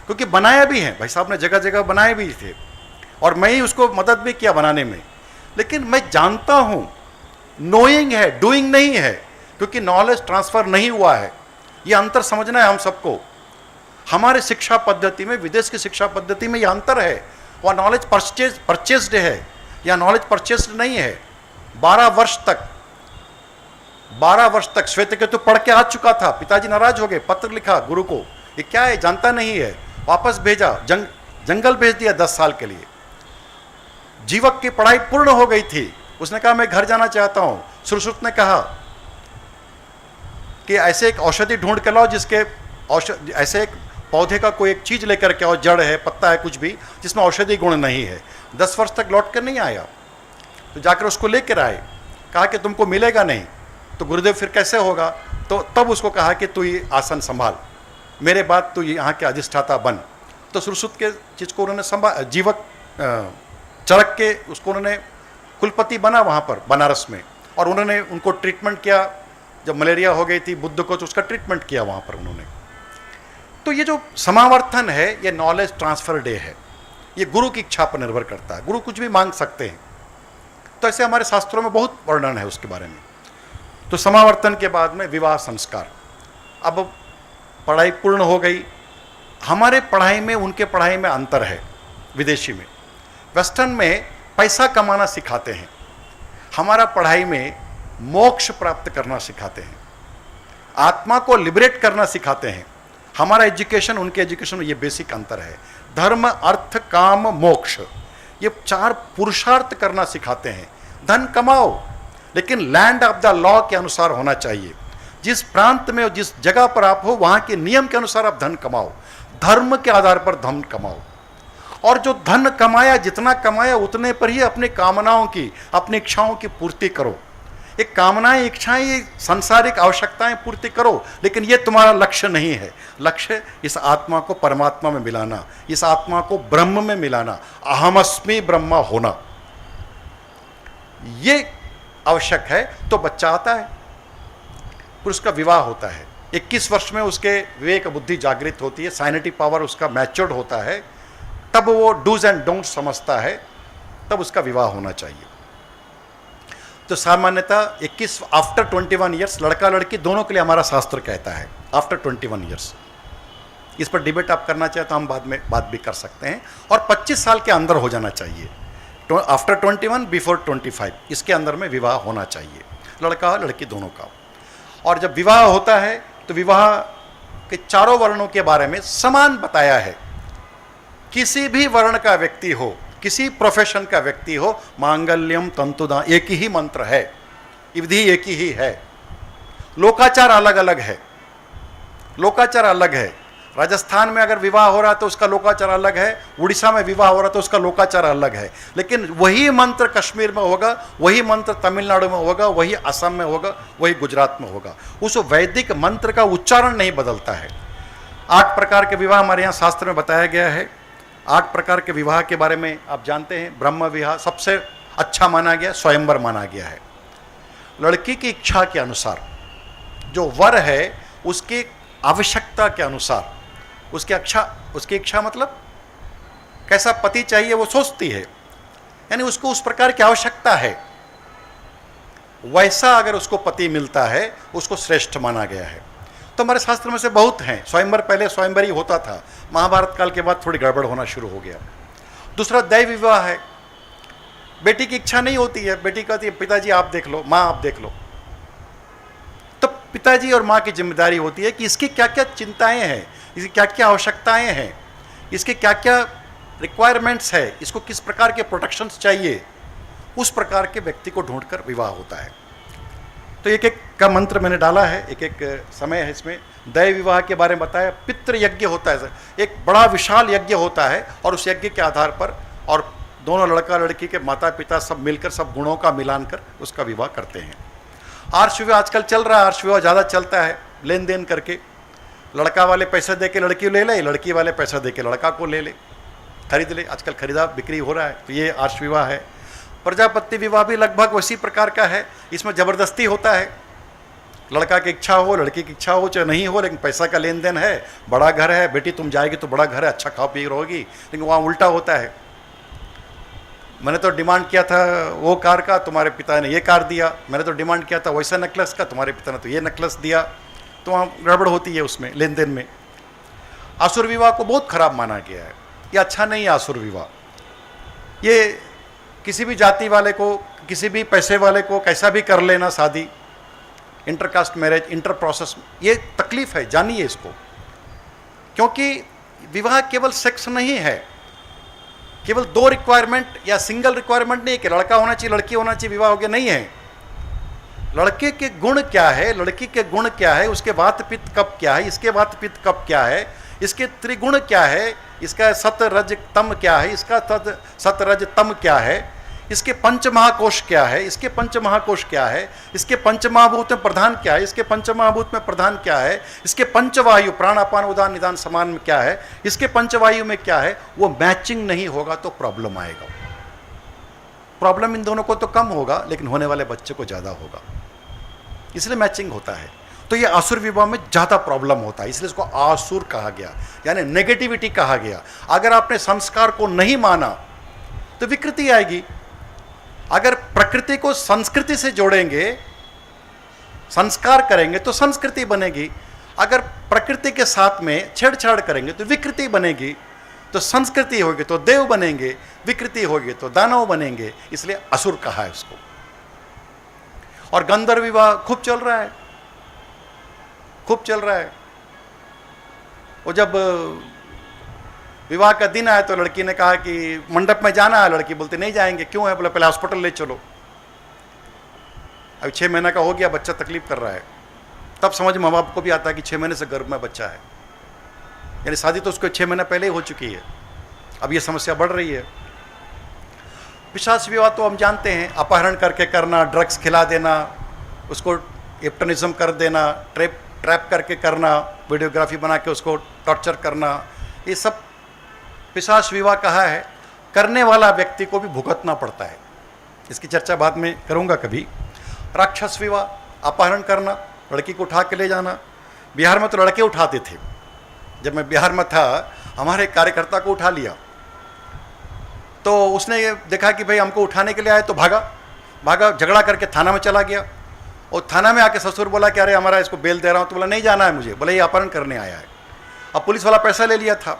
क्योंकि बनाया भी है, भाई साहब ने जगह जगह बनाए भी थे, और मैं ही उसको मदद भी किया बनाने में। लेकिन मैं जानता हूँ, नोइंग है, डूइंग नहीं है, क्योंकि नॉलेज ट्रांसफ़र नहीं हुआ है। ये अंतर समझना है हम सबको। हमारे शिक्षा पद्धति में, विदेश की शिक्षा पद्धति में ये अंतर है। वह नॉलेज परचेस्ड है, या नॉलेज परचेस्ड नहीं है। 12 वर्ष तक श्वेतकेतु पढ़ के आ चुका था। पिताजी नाराज हो गए, पत्र लिखा गुरु को, ये क्या है, जानता नहीं है, वापस भेजा, जंगल भेज दिया 10 साल के लिए। जीवक की पढ़ाई पूर्ण हो गई थी, उसने कहा मैं घर जाना चाहता हूं। सुश्रुत ने कहा कि ऐसे एक औषधि ढूंढ के लाओ, जिसके ऐसे एक पौधे का कोई एक चीज लेकर के आओ, जड़ है, पत्ता है, कुछ भी जिसमें औषधि गुण नहीं है। 10 वर्ष तक लौट कर नहीं आया। तो जाकर उसको लेकर आए, कहा कि तुमको मिलेगा नहीं। तो गुरुदेव फिर कैसे होगा, तो तब उसको कहा कि तू ये आसन संभाल, मेरे बाद तू यहाँ के अधिष्ठाता बन। तो सुश्रुत के चीज को उन्होंने जीवक चरक के उसको उन्होंने कुलपति बना वहाँ पर बनारस में, और उन्होंने उनको ट्रीटमेंट किया। जब मलेरिया हो गई थी बुद्ध को, तो उसका ट्रीटमेंट किया वहाँ पर उन्होंने। तो ये जो समावर्तन है, ये नॉलेज ट्रांसफर डे है। ये गुरु की इच्छा पर निर्भर करता है। गुरु कुछ भी मांग सकते हैं। तो ऐसे हमारे शास्त्रों में बहुत वर्णन है उसके बारे में। तो समावर्तन के बाद में विवाह संस्कार। अब पढ़ाई पूर्ण हो गई। हमारे पढ़ाई में उनके पढ़ाई में अंतर है। विदेशी में, वेस्टर्न में पैसा कमाना सिखाते हैं, हमारा पढ़ाई में मोक्ष प्राप्त करना सिखाते हैं, आत्मा को लिबरेट करना सिखाते हैं। हमारा एजुकेशन उनके एजुकेशन में ये बेसिक अंतर है। धर्म, अर्थ, काम, मोक्ष, ये 4 पुरुषार्थ करना सिखाते हैं। धन कमाओ, लेकिन लैंड ऑफ द लॉ के अनुसार होना चाहिए। जिस प्रांत में, जिस जगह पर आप हो, वहाँ के नियम के अनुसार आप धन कमाओ। धर्म के आधार पर धन कमाओ, और जो धन कमाया, जितना कमाया उतने पर ही अपनी कामनाओं की, अपनी इच्छाओं की पूर्ति करो। एक कामनाएं, इच्छाएं, ये सांसारिक आवश्यकताएं पूर्ति करो, लेकिन ये तुम्हारा लक्ष्य नहीं है। लक्ष्य इस आत्मा को परमात्मा में मिलाना, इस आत्मा को ब्रह्म में मिलाना, अहमस्मि ब्रह्मा होना, ये आवश्यक है। तो बच्चा आता है, फिर उसका विवाह होता है। 21 वर्ष में उसके विवेक बुद्धि जागृत होती है, साइनेटी पावर उसका मैच्योर्ड होता है, तब वो डूज एंड डोंट समझता है, तब उसका विवाह होना चाहिए। तो सामान्यतः 21 आफ्टर 21 ईयर्स, लड़का लड़की दोनों के लिए हमारा शास्त्र कहता है आफ्टर 21 ईयर्स। इस पर डिबेट आप करना चाहे तो हम बाद में बात भी कर सकते हैं। और 25 साल के अंदर हो जाना चाहिए, आफ्टर 21 बिफोर 25, इसके अंदर में विवाह होना चाहिए, लड़का लड़की दोनों का। और जब विवाह होता है तो विवाह के 4 वर्णों के बारे में समान बताया है। किसी भी वर्ण का व्यक्ति हो, किसी प्रोफेशन का व्यक्ति हो, मांगल्यम तंतुदा, एक ही मंत्र है, विधि एक ही है। लोकाचार अलग अलग है, लोकाचार अलग है। राजस्थान में अगर विवाह हो रहा है तो उसका लोकाचार अलग है, उड़ीसा में विवाह हो रहा है तो उसका लोकाचार अलग है। लेकिन वही मंत्र कश्मीर में होगा, वही मंत्र तमिलनाडु में होगा, वही असम में होगा, वही गुजरात में होगा। उस वैदिक मंत्र का उच्चारण नहीं बदलता है। 8 प्रकार के विवाह हमारे यहाँ शास्त्र में बताया गया है। 8 प्रकार के विवाह के बारे में आप जानते हैं। ब्रह्म विवाह सबसे अच्छा माना गया, स्वयंवर माना गया है। लड़की की इच्छा के अनुसार, जो वर है उसकी आवश्यकता के अनुसार, उसकी इच्छा मतलब कैसा पति चाहिए वो सोचती है, यानी उसको उस प्रकार की आवश्यकता है, वैसा अगर उसको पति मिलता है उसको श्रेष्ठ माना गया है। तो हमारे शास्त्र में से बहुत हैं। स्वयंवर पहले स्वयंवर ही होता था, महाभारत काल के बाद थोड़ी गड़बड़ होना शुरू हो गया। दूसरा दैव विवाह है। बेटी की इच्छा नहीं होती है, बेटी कहती है पिताजी आप देख लो, माँ आप देख लो। तो पिताजी और माँ की जिम्मेदारी होती है कि इसकी क्या क्या चिंताएं हैं, इसकी क्या क्या आवश्यकताएं हैं, इसके क्या क्या रिक्वायरमेंट्स है, इसको किस प्रकार के प्रोटेक्शंस चाहिए, उस प्रकार के व्यक्ति को ढूंढकर विवाह होता है। तो एक एक का मंत्र मैंने डाला है, एक एक समय है इसमें। दैव विवाह के बारे में बताया। पितृ यज्ञ होता है, एक बड़ा विशाल यज्ञ होता है और उस यज्ञ के आधार पर और दोनों लड़का लड़की के माता पिता सब मिलकर सब गुणों का मिलान कर उसका विवाह करते हैं। आर्ष विवाह आजकल चल रहा है, आर्ष विवाह ज़्यादा चलता है, लेन देन करके लड़का वाले पैसे दे के लड़की ले ले, लड़की वाले पैसा दे के लड़का को ले ले, खरीद ले। आजकल खरीदा बिक्री हो रहा है, तो ये आर्ष विवाह है। प्रजापति विवाह भी लगभग उसी प्रकार का है। इसमें ज़बरदस्ती होता है, लड़का की इच्छा हो लड़की की इच्छा हो चाहे नहीं हो, लेकिन पैसा का लेन देन है, बड़ा घर है, बेटी तुम जाएगी तो बड़ा घर है, अच्छा खाओ पी रहोगी। लेकिन वहाँ उल्टा होता है, मैंने तो डिमांड किया था वो कार का, तुम्हारे पिता ने ये कार दिया, मैंने तो डिमांड किया था वैसा नेकलेस का, तुम्हारे पिता ने तो ये नेकलेस दिया। तो वहाँ गड़बड़ होती है उसमें लेन देन में। आसुर विवाह को बहुत खराब माना गया है, ये अच्छा नहीं है आसुर विवाह। ये किसी भी जाति वाले को, किसी भी पैसे वाले को कैसा भी कर लेना शादी, इंटरकास्ट मैरिज, इंटर प्रोसेस, ये तकलीफ है, जानिए इसको। क्योंकि विवाह केवल सेक्स नहीं है, केवल दो रिक्वायरमेंट या सिंगल रिक्वायरमेंट नहीं है कि लड़का होना चाहिए लड़की होना चाहिए विवाह हो गया, नहीं है। लड़के के गुण क्या है, लड़की के गुण क्या है, उसके वात पित्त कब क्या है, इसके वात पित्त कब क्या है, इसके त्रिगुण क्या है, इसका सत रज तम क्या है, इसका सत रज तम क्या है, इसके पंच महाकोश क्या है, इसके पंच महाकोश क्या है, इसके पंच महाभूत में प्रधान क्या है, इसके पंच महाभूत में प्रधान क्या है, इसके पंचवायु प्राणापान उदान निदान समान में क्या है, इसके पंचवायु में क्या है, वो मैचिंग नहीं होगा तो प्रॉब्लम आएगा। प्रॉब्लम इन दोनों को तो कम होगा, लेकिन होने वाले बच्चे को ज़्यादा होगा, इसलिए मैचिंग होता है। तो ये आसुर विवाह में ज़्यादा प्रॉब्लम होता है, इसलिए इसको आसुर कहा गया, यानी नेगेटिविटी कहा गया। अगर आपने संस्कार को नहीं माना तो विकृति आएगी। अगर प्रकृति को संस्कृति से जोड़ेंगे, संस्कार करेंगे तो संस्कृति बनेगी। अगर प्रकृति के साथ में छेड़छाड़ करेंगे तो विकृति बनेगी। तो संस्कृति होगी तो देव बनेंगे, विकृति होगी तो दानव बनेंगे, इसलिए असुर कहा है उसको। और गंधर्व विवाह खूब चल रहा है, खूब चल रहा है। वो जब विवाह का दिन आया तो लड़की ने कहा कि मंडप में जाना है, लड़की बोलती नहीं जाएंगे। क्यों है? बोले पहले हॉस्पिटल ले चलो। अभी 6 महीना का हो गया, बच्चा तकलीफ कर रहा है। तब समझ माँ बाप को भी आता है कि 6 महीने से गर्भ में बच्चा है, यानी शादी तो उसको 6 महीना पहले ही हो चुकी है, अब ये समस्या बढ़ रही है। पिशाच विवाह तो हम जानते हैं, अपहरण करके करना, ड्रग्स खिला देना, उसको एप्टनिज्म कर देना, ट्रैप करके करना, वीडियोग्राफी बना के उसको टॉर्चर करना, ये सब पिशाच विवाह कहा है। करने वाला व्यक्ति को भी भुगतना पड़ता है, इसकी चर्चा बाद में करूँगा कभी। राक्षस विवाह, अपहरण करना, लड़की को उठा के ले जाना। बिहार में तो लड़के उठाते थे, जब मैं बिहार में था हमारे कार्यकर्ता को उठा लिया, तो उसने ये देखा कि भाई हमको उठाने के लिए आए, तो भागा झगड़ा करके थाना में चला गया। और थाना में आके ससुर बोला कि अरे हमारा इसको बेल दे रहा हूँ, तो बोला नहीं जाना है मुझे, बोले ये अपहरण करने आया है। अब पुलिस वाला पैसा ले लिया था,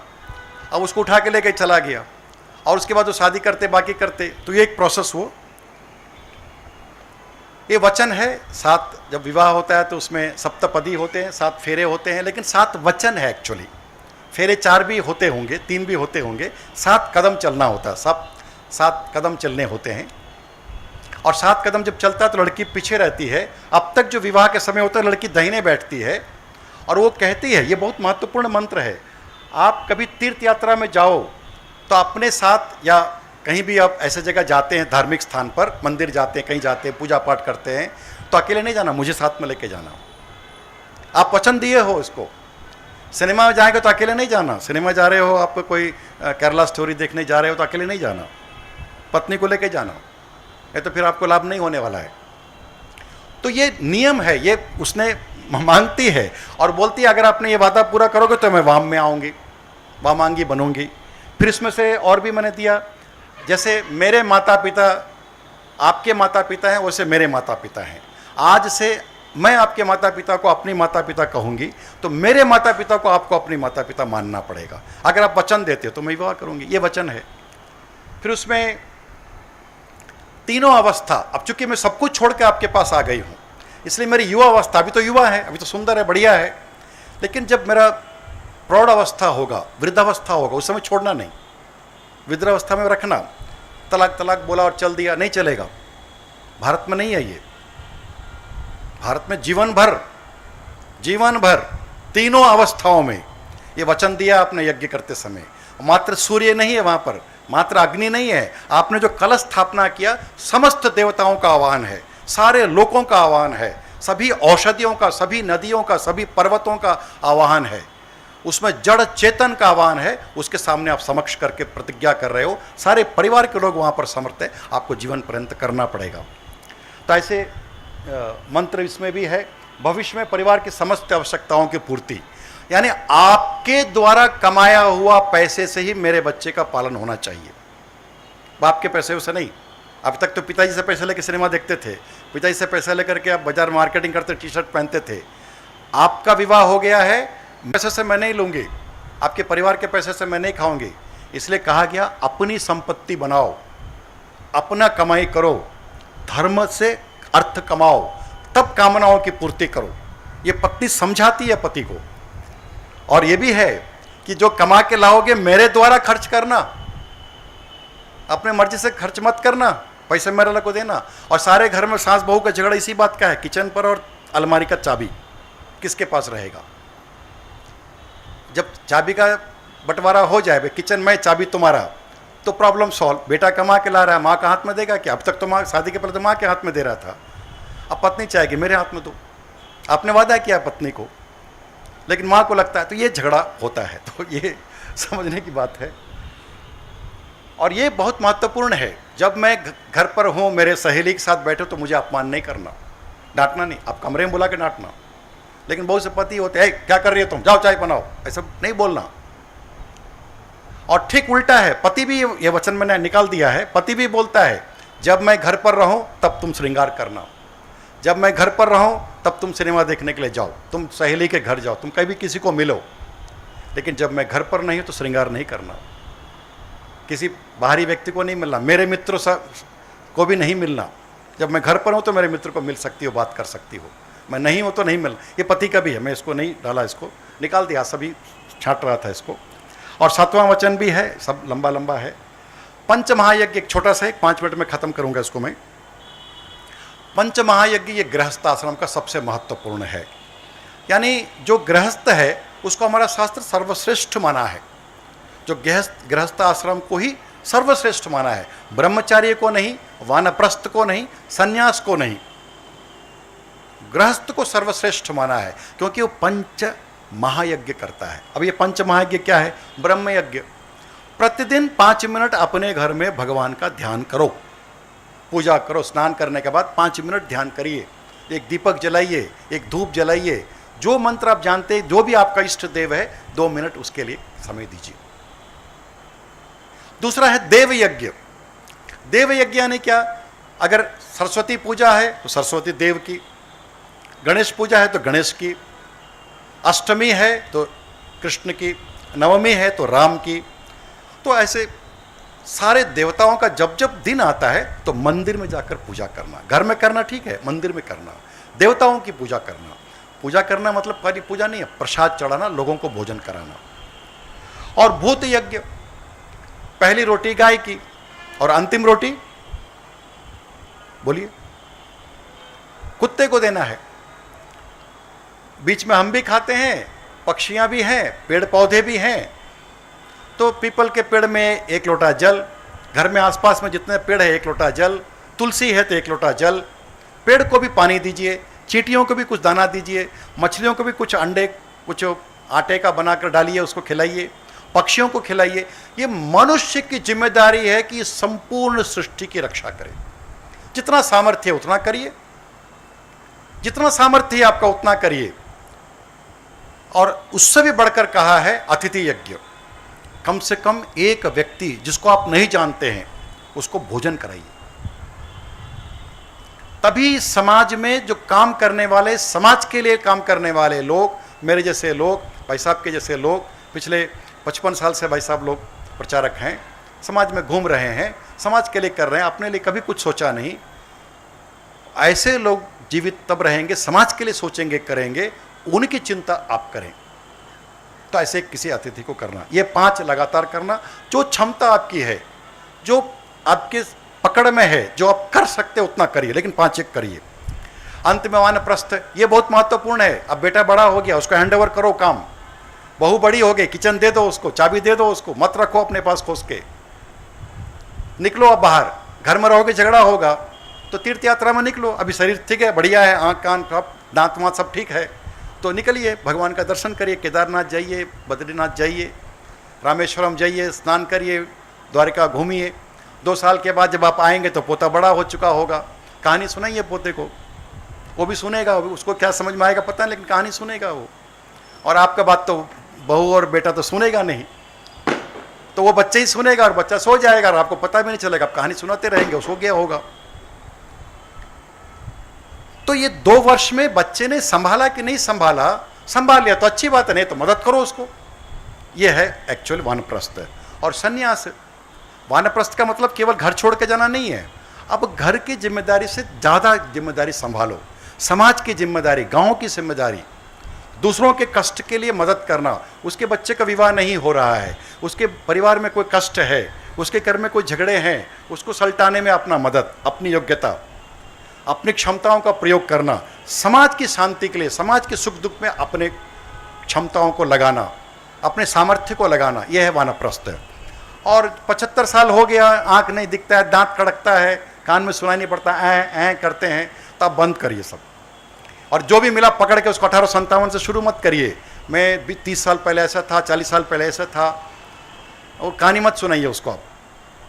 अब उसको उठा के लेके चला गया, और उसके बाद वो शादी करते बाकी करते, तो ये एक प्रोसेस हो। ये वचन है 7, जब विवाह होता है तो उसमें सप्तपदी होते हैं, 7 फेरे होते हैं, लेकिन 7 वचन है एक्चुअली। फेरे 4 भी होते होंगे, 3 भी होते होंगे, 7 कदम चलना होता है, सब 7 कदम चलने होते हैं। और 7 कदम जब चलता है तो लड़की पीछे रहती है। अब तक जो विवाह के समय होता है लड़की दाहिने बैठती है, और वो कहती है, ये बहुत महत्वपूर्ण मंत्र है, आप कभी तीर्थ यात्रा में जाओ तो अपने साथ, या कहीं भी आप ऐसे जगह जाते हैं धार्मिक स्थान पर, मंदिर जाते हैं, कहीं जाते हैं, पूजा पाठ करते हैं, तो अकेले नहीं जाना, मुझे साथ में लेके जाना। आप वचन दिए हो इसको। सिनेमा में जाएंगे तो अकेले नहीं जाना, सिनेमा जा रहे हो, आप कोई केरला स्टोरी देखने जा रहे हो तो अकेले नहीं जाना, पत्नी को लेके जाना, ये तो फिर आपको लाभ नहीं होने वाला है। तो ये नियम है, ये उसने मांगती है और बोलती है अगर आपने ये वादा पूरा करोगे तो मैं वाम में आऊँगी, वामांगी बनूंगी। फिर इसमें से और भी मैंने दिया, जैसे मेरे माता पिता आपके माता पिता हैं वैसे मेरे माता पिता हैं। आज से मैं आपके माता पिता को अपनी माता पिता कहूँगी तो मेरे माता पिता को आपको अपनी माता पिता मानना पड़ेगा। अगर आप वचन देते हो तो मैं विवाह करूँगी, ये वचन है। फिर उसमें तीनों अवस्था, अब चूंकि मैं सब कुछ छोड़ के आपके पास आ गई हूँ इसलिए मेरी युवा अवस्था, अभी तो युवा है, अभी तो सुंदर है, बढ़िया है, लेकिन जब मेरा प्रौढ़ अवस्था होगा, वृद्धावस्था होगा, उस समय छोड़ना नहीं, वृद्धावस्था में रखना। तलाक तलाक बोला और चल दिया, नहीं चलेगा। भारत में नहीं है ये। भारत में जीवन भर तीनों अवस्थाओं में ये वचन दिया आपने यज्ञ करते समय। मात्र सूर्य नहीं है वहाँ पर, मात्र अग्नि नहीं है, आपने जो कलश स्थापना किया समस्त देवताओं का आह्वान है, सारे लोकों का आह्वान है, सभी औषधियों का, सभी नदियों का, सभी पर्वतों का आह्वान है, उसमें जड़ चेतन का आह्वान है। उसके सामने आप समक्ष करके प्रतिज्ञा कर रहे हो, सारे परिवार के लोग वहाँ पर समर्थ हैं, आपको जीवन पर्यंत करना पड़ेगा। तो ऐसे मंत्र इसमें भी है। भविष्य में परिवार की समस्त आवश्यकताओं की पूर्ति, यानी आपके द्वारा कमाया हुआ पैसे से ही मेरे बच्चे का पालन होना चाहिए, बाप के पैसे से नहीं। अभी तक तो पिताजी से पैसे लेकर सिनेमा देखते थे, पिताजी से पैसे लेकर के आप बाजार मार्केटिंग करते, टी शर्ट पहनते थे। आपका विवाह हो गया है, पैसे से मैं नहीं लूँगी, आपके परिवार के पैसे से मैं नहीं खाऊंगी, इसलिए कहा गया अपनी संपत्ति बनाओ, अपना कमाई करो, धर्म से अर्थ कमाओ, तब कामनाओं की पूर्ति करो। ये पत्नी समझाती है पति को। और ये भी है कि जो कमा के लाओगे मेरे द्वारा खर्च करना, अपने मर्जी से खर्च मत करना, पैसे मेरे को देना। और सारे घर में सास बहू का झगड़ा इसी बात का है, किचन पर और अलमारी का चाबी किसके पास रहेगा। जब चाबी का बंटवारा हो जाए, भाई किचन में चाबी तुम्हारा, तो प्रॉब्लम सॉल्व। बेटा कमा के ला रहा है, माँ का हाथ में देगा क्या? अब तक तो माँ शादी के पहले तो माँ के हाथ में दे रहा था, अब पत्नी चाहेगी मेरे हाथ में दो। आपने वादा किया पत्नी को, लेकिन माँ को लगता है, तो ये झगड़ा होता है। तो ये समझने की बात है। और ये बहुत महत्वपूर्ण है। जब मैं घर पर हूँ, मेरे सहेली के साथ बैठे, तो मुझे अपमान नहीं करना, डांटना नहीं। आप कमरे में बुला के डांटना, लेकिन बहुत से पति होते हैं, क्या कर रही है तुम, जाओ चाय बनाओ, ऐसा नहीं बोलना। और ठीक उल्टा है, पति भी, ये वचन मैंने निकाल दिया है, पति भी बोलता है जब मैं घर पर रहूं तब तुम श्रृंगार करना, जब मैं घर पर रहूं तब तुम सिनेमा देखने के लिए जाओ, तुम सहेली के घर जाओ, तुम कभी किसी को मिलो, लेकिन जब मैं घर पर नहीं हूं तो श्रृंगार नहीं करना, किसी बाहरी व्यक्ति को नहीं मिलना, मेरे मित्र को भी नहीं मिलना। जब मैं घर पर हूं तो मेरे मित्र को मिल सकती हो, बात कर सकती हो, मैं नहीं हूं तो नहीं मिलना। ये पति का भी है, मैं इसको नहीं डाला, इसको निकाल दिया, सभी छांट रहा था इसको। और 7वां वचन भी है, सब लंबा लंबा है। पंच महायज्ञ, एक छोटा सा, 5 मिनट में खत्म करूंगा इसको मैं। पंच महायज्ञ ये गृहस्थ आश्रम का सबसे महत्वपूर्ण है, यानी जो गृहस्थ है उसको हमारा शास्त्र सर्वश्रेष्ठ माना है। जो गृहस्थ आश्रम को ही सर्वश्रेष्ठ माना है, ब्रह्मचार्य को नहीं, वानप्रस्थ को नहीं, संन्यास को नहीं, गृहस्थ को सर्वश्रेष्ठ माना है, क्योंकि वो पंच महायज्ञ करता है। अब ये पंच महायज्ञ क्या है? ब्रह्म यज्ञ। प्रतिदिन 5 मिनट अपने घर में भगवान का ध्यान करो, पूजा करो, स्नान करने के बाद 5 मिनट ध्यान करिए, एक दीपक जलाइए, एक धूप जलाइए, जो मंत्र आप जानते हैं, जो भी आपका इष्ट देव है, 2 मिनट उसके लिए समय दीजिए। दूसरा है देव यज्ञ। देव यज्ञ यानी क्या? अगर सरस्वती पूजा है तो सरस्वती देव की, गणेश पूजा है तो गणेश की, अष्टमी है तो कृष्ण की, नवमी है तो राम की। तो ऐसे सारे देवताओं का जब जब दिन आता है तो मंदिर में जाकर पूजा करना। घर में करना ठीक है, मंदिर में करना, देवताओं की पूजा करना। पूजा करना मतलब खाली पूजा नहीं है, प्रसाद चढ़ाना, लोगों को भोजन कराना। और भूत यज्ञ, पहली रोटी गाय की और अंतिम रोटी बोलिए कुत्ते को देना है। बीच में हम भी खाते हैं, पक्षियां भी हैं, पेड़ पौधे भी हैं। तो पीपल के पेड़ में 1 लोटा जल, घर में आसपास में जितने पेड़ है 1 लोटा जल, तुलसी है तो 1 लोटा जल, पेड़ को भी पानी दीजिए, चींटियों को भी कुछ दाना दीजिए, मछलियों को भी कुछ अंडे, कुछ आटे का बनाकर डालिए, उसको खिलाइए, पक्षियों को खिलाइए। ये मनुष्य की जिम्मेदारी है कि संपूर्ण सृष्टि की रक्षा करे। जितना सामर्थ्य है उतना करिए। जितना सामर्थ्य है आपका उतना करिए। और उससे भी बढ़कर कहा है अतिथि यज्ञ, कम से कम एक व्यक्ति जिसको आप नहीं जानते हैं उसको भोजन कराइए। तभी समाज में जो काम करने वाले, समाज के लिए काम करने वाले लोग, मेरे जैसे लोग, भाई साहब के जैसे लोग, पिछले 55 साल से भाई साहब लोग प्रचारक हैं, समाज में घूम रहे हैं, समाज के लिए कर रहे हैं, अपने लिए कभी कुछ सोचा नहीं। ऐसे लोग जीवित तब रहेंगे, समाज के लिए सोचेंगे, करेंगे, उनकी चिंता आप करें। तो ऐसे किसी अतिथि को करना, ये 5 लगातार करना। जो क्षमता आपकी है, जो आपके पकड़ में है, जो आप कर सकते हो उतना करिए, लेकिन 5 एक करिए। अंत में वानप्रस्थ, ये बहुत महत्वपूर्ण है। अब बेटा बड़ा हो गया, उसको हैंड ओवर करो काम। बहू बड़ी हो गई, किचन दे दो उसको, चाबी दे दो उसको, मत रखो अपने पास खोस के। निकलो अब बाहर, घर में रहोगे झगड़ा होगा, तो तीर्थ यात्रा में निकलो। अभी शरीर ठीक है, बढ़िया है, आँख कान सब दांत वाँत सब ठीक है, तो निकलिए, भगवान का दर्शन करिए, केदारनाथ जाइए, बद्रीनाथ जाइए, रामेश्वरम जाइए, स्नान करिए, द्वारिका घूमिए। 2 साल के बाद जब आप आएंगे तो पोता बड़ा हो चुका होगा, कहानी सुनाइए पोते को, वो भी सुनेगा, उसको क्या समझ में आएगा पता नहीं, लेकिन कहानी सुनेगा वो। और आपका बात तो बहू और बेटा तो सुनेगा नहीं, तो वो बच्चे ही सुनेगा और बच्चा सो जाएगा और आपको पता भी नहीं चलेगा, आप कहानी सुनाते रहेंगे, वो सो गया होगा। तो ये 2 वर्ष में बच्चे ने संभाला कि नहीं संभाला, संभाल लिया तो अच्छी बात है, नहीं तो मदद करो उसको। ये है एक्चुअल वानप्रस्थ। और सन्यास, वानप्रस्थ का मतलब केवल घर छोड़ के जाना नहीं है। अब घर की जिम्मेदारी से ज़्यादा जिम्मेदारी संभालो, समाज की जिम्मेदारी, गांव की जिम्मेदारी, दूसरों के कष्ट के लिए मदद करना। उसके बच्चे का विवाह नहीं हो रहा है, उसके परिवार में कोई कष्ट है, उसके घर में कोई झगड़े हैं, उसको सलटाने में अपना मदद, अपनी योग्यता, अपनी क्षमताओं का प्रयोग करना, समाज की शांति के लिए, समाज के सुख दुख में अपने क्षमताओं को लगाना, अपने सामर्थ्य को लगाना, यह है वानप्रस्थ। और 75 साल हो गया, आंख नहीं दिखता है, दांत कड़कता है, कान में सुनाई नहीं पड़ता, ऐ करते हैं, तो आप बंद करिए सब। और जो भी मिला पकड़ के उसको 1857 से शुरू मत करिए, मैं भी 30 साल पहले ऐसा था, 40 साल पहले ऐसा था, वो कहानी मत सुनाइए उसको।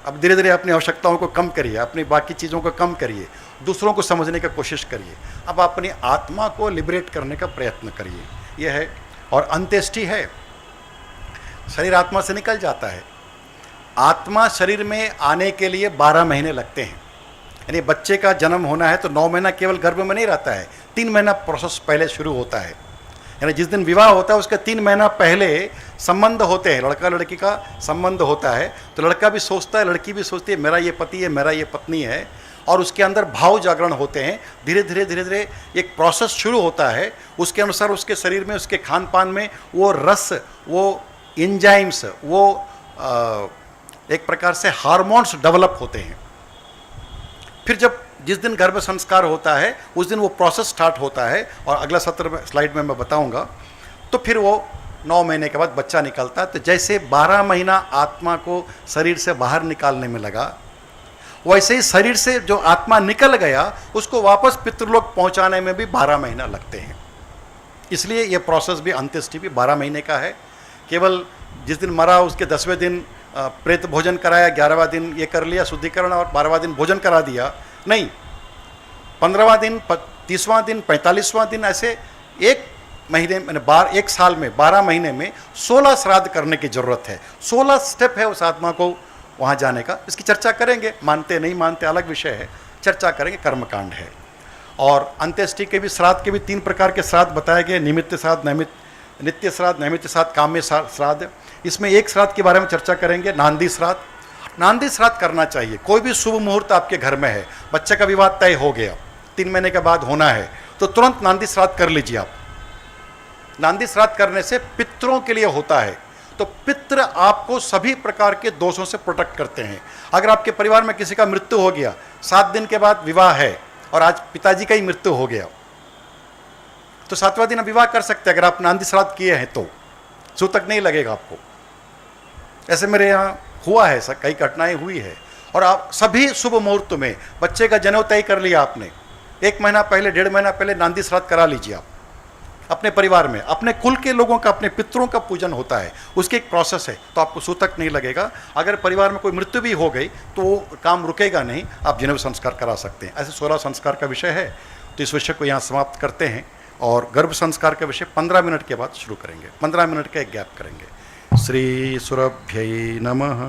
अब धीरे धीरे अपनी आवश्यकताओं को कम करिए, अपनी बाकी चीज़ों को कम करिए, दूसरों को समझने की कोशिश करिए। अब अपनी आत्मा को लिबरेट करने का प्रयत्न करिए, यह है। और अंत्येष्टि है, शरीर आत्मा से निकल जाता है। आत्मा शरीर में आने के लिए 12 महीने लगते हैं। यानी बच्चे का जन्म होना है तो 9 महीना केवल गर्भ में नहीं रहता है, 3 महीना प्रोसेस पहले शुरू होता है। यानी जिस दिन विवाह होता है उसके 3 महीना पहले संबंध होते हैं, लड़का लड़की का संबंध होता है। तो लड़का भी सोचता है, लड़की भी सोचती है मेरा ये पति है, मेरा ये पत्नी है, और उसके अंदर भाव जागरण होते हैं। धीरे धीरे एक प्रोसेस शुरू होता है, उसके अनुसार उसके शरीर में, उसके खान पान में वो रस, वो एंजाइम्स, वो एक प्रकार से हार्मोन्स डेवलप होते हैं। फिर जब जिस दिन गर्भ संस्कार होता है उस दिन वो प्रोसेस स्टार्ट होता है, और अगला सत्र में स्लाइड में मैं बताऊंगा। तो फिर वो 9 महीने के बाद बच्चा निकलता है। तो जैसे 12 महीना आत्मा को शरीर से बाहर निकालने में लगा, वैसे ही शरीर से जो आत्मा निकल गया उसको वापस पितृलोक पहुंचाने में भी 12 महीना लगते हैं। इसलिए ये प्रोसेस भी, अंत्येष्टि भी 12 महीने का है। केवल जिस दिन मरा उसके 10वें दिन प्रेत भोजन कराया, 11वां दिन ये कर लिया शुद्धिकरण, और 12वां दिन भोजन करा दिया, नहीं। 15वां दिन, 30वां दिन, 45वां दिन, ऐसे एक महीने में, एक साल में 12 महीने में 16 श्राद्ध करने की जरूरत है। 16 स्टेप है उस आत्मा को वहाँ जाने का। इसकी चर्चा करेंगे, मानते नहीं मानते अलग विषय है, चर्चा करेंगे, कर्मकांड है। और अंत्येष्टि के भी, श्राद्ध के भी 3 प्रकार के श्राद्ध बताए गए, निमित्त श्राद्ध, नित्य श्राद्ध, नैमित्य श्राद्ध, काम्य श्राद्ध। इसमें एक श्राद्ध के बारे में चर्चा करेंगे, नांदी श्राद्ध। नांदी श्राद्ध करना चाहिए। कोई भी शुभ मुहूर्त आपके घर में है, बच्चे का विवाह तय हो गया, 3 महीने के बाद होना है, तो तुरंत नांदी श्राद्ध कर लीजिए आप। नांदी श्राद्ध करने से पितरों के लिए होता है। तो पितृ आपको सभी प्रकार के दोषों से प्रोटेक्ट करते हैं। अगर आपके परिवार में किसी का मृत्यु हो गया, 7 दिन के बाद विवाह है, और आज पिताजी का ही मृत्यु हो गया, तो 7वां दिन आप विवाह कर सकते हैं। अगर आप नांदी श्राद्ध किए हैं तो सूतक नहीं लगेगा आपको। ऐसे मेरे यहाँ हुआ है, ऐसा कई घटनाएं हुई है। और आप सभी शुभ मुहूर्त में, बच्चे का जनेऊ तय कर लिया आपने, 1 महीना पहले, 1.5 महीना पहले नांदी श्राद्ध करा लीजिए आप अपने परिवार में। अपने कुल के लोगों का, अपने पितरों का पूजन होता है, उसकी एक प्रोसेस है, तो आपको सूतक नहीं लगेगा। अगर परिवार में कोई मृत्यु भी हो गई तो वो काम रुकेगा नहीं, आप जनेऊ संस्कार करा सकते हैं। ऐसे 16 संस्कार का विषय है। तो इस विषय को यहाँ समाप्त करते हैं और गर्भ संस्कार का विषय 15 मिनट के बाद शुरू करेंगे। 15 मिनट का एक गैप करेंगे। श्री सुरभ्यै नमः।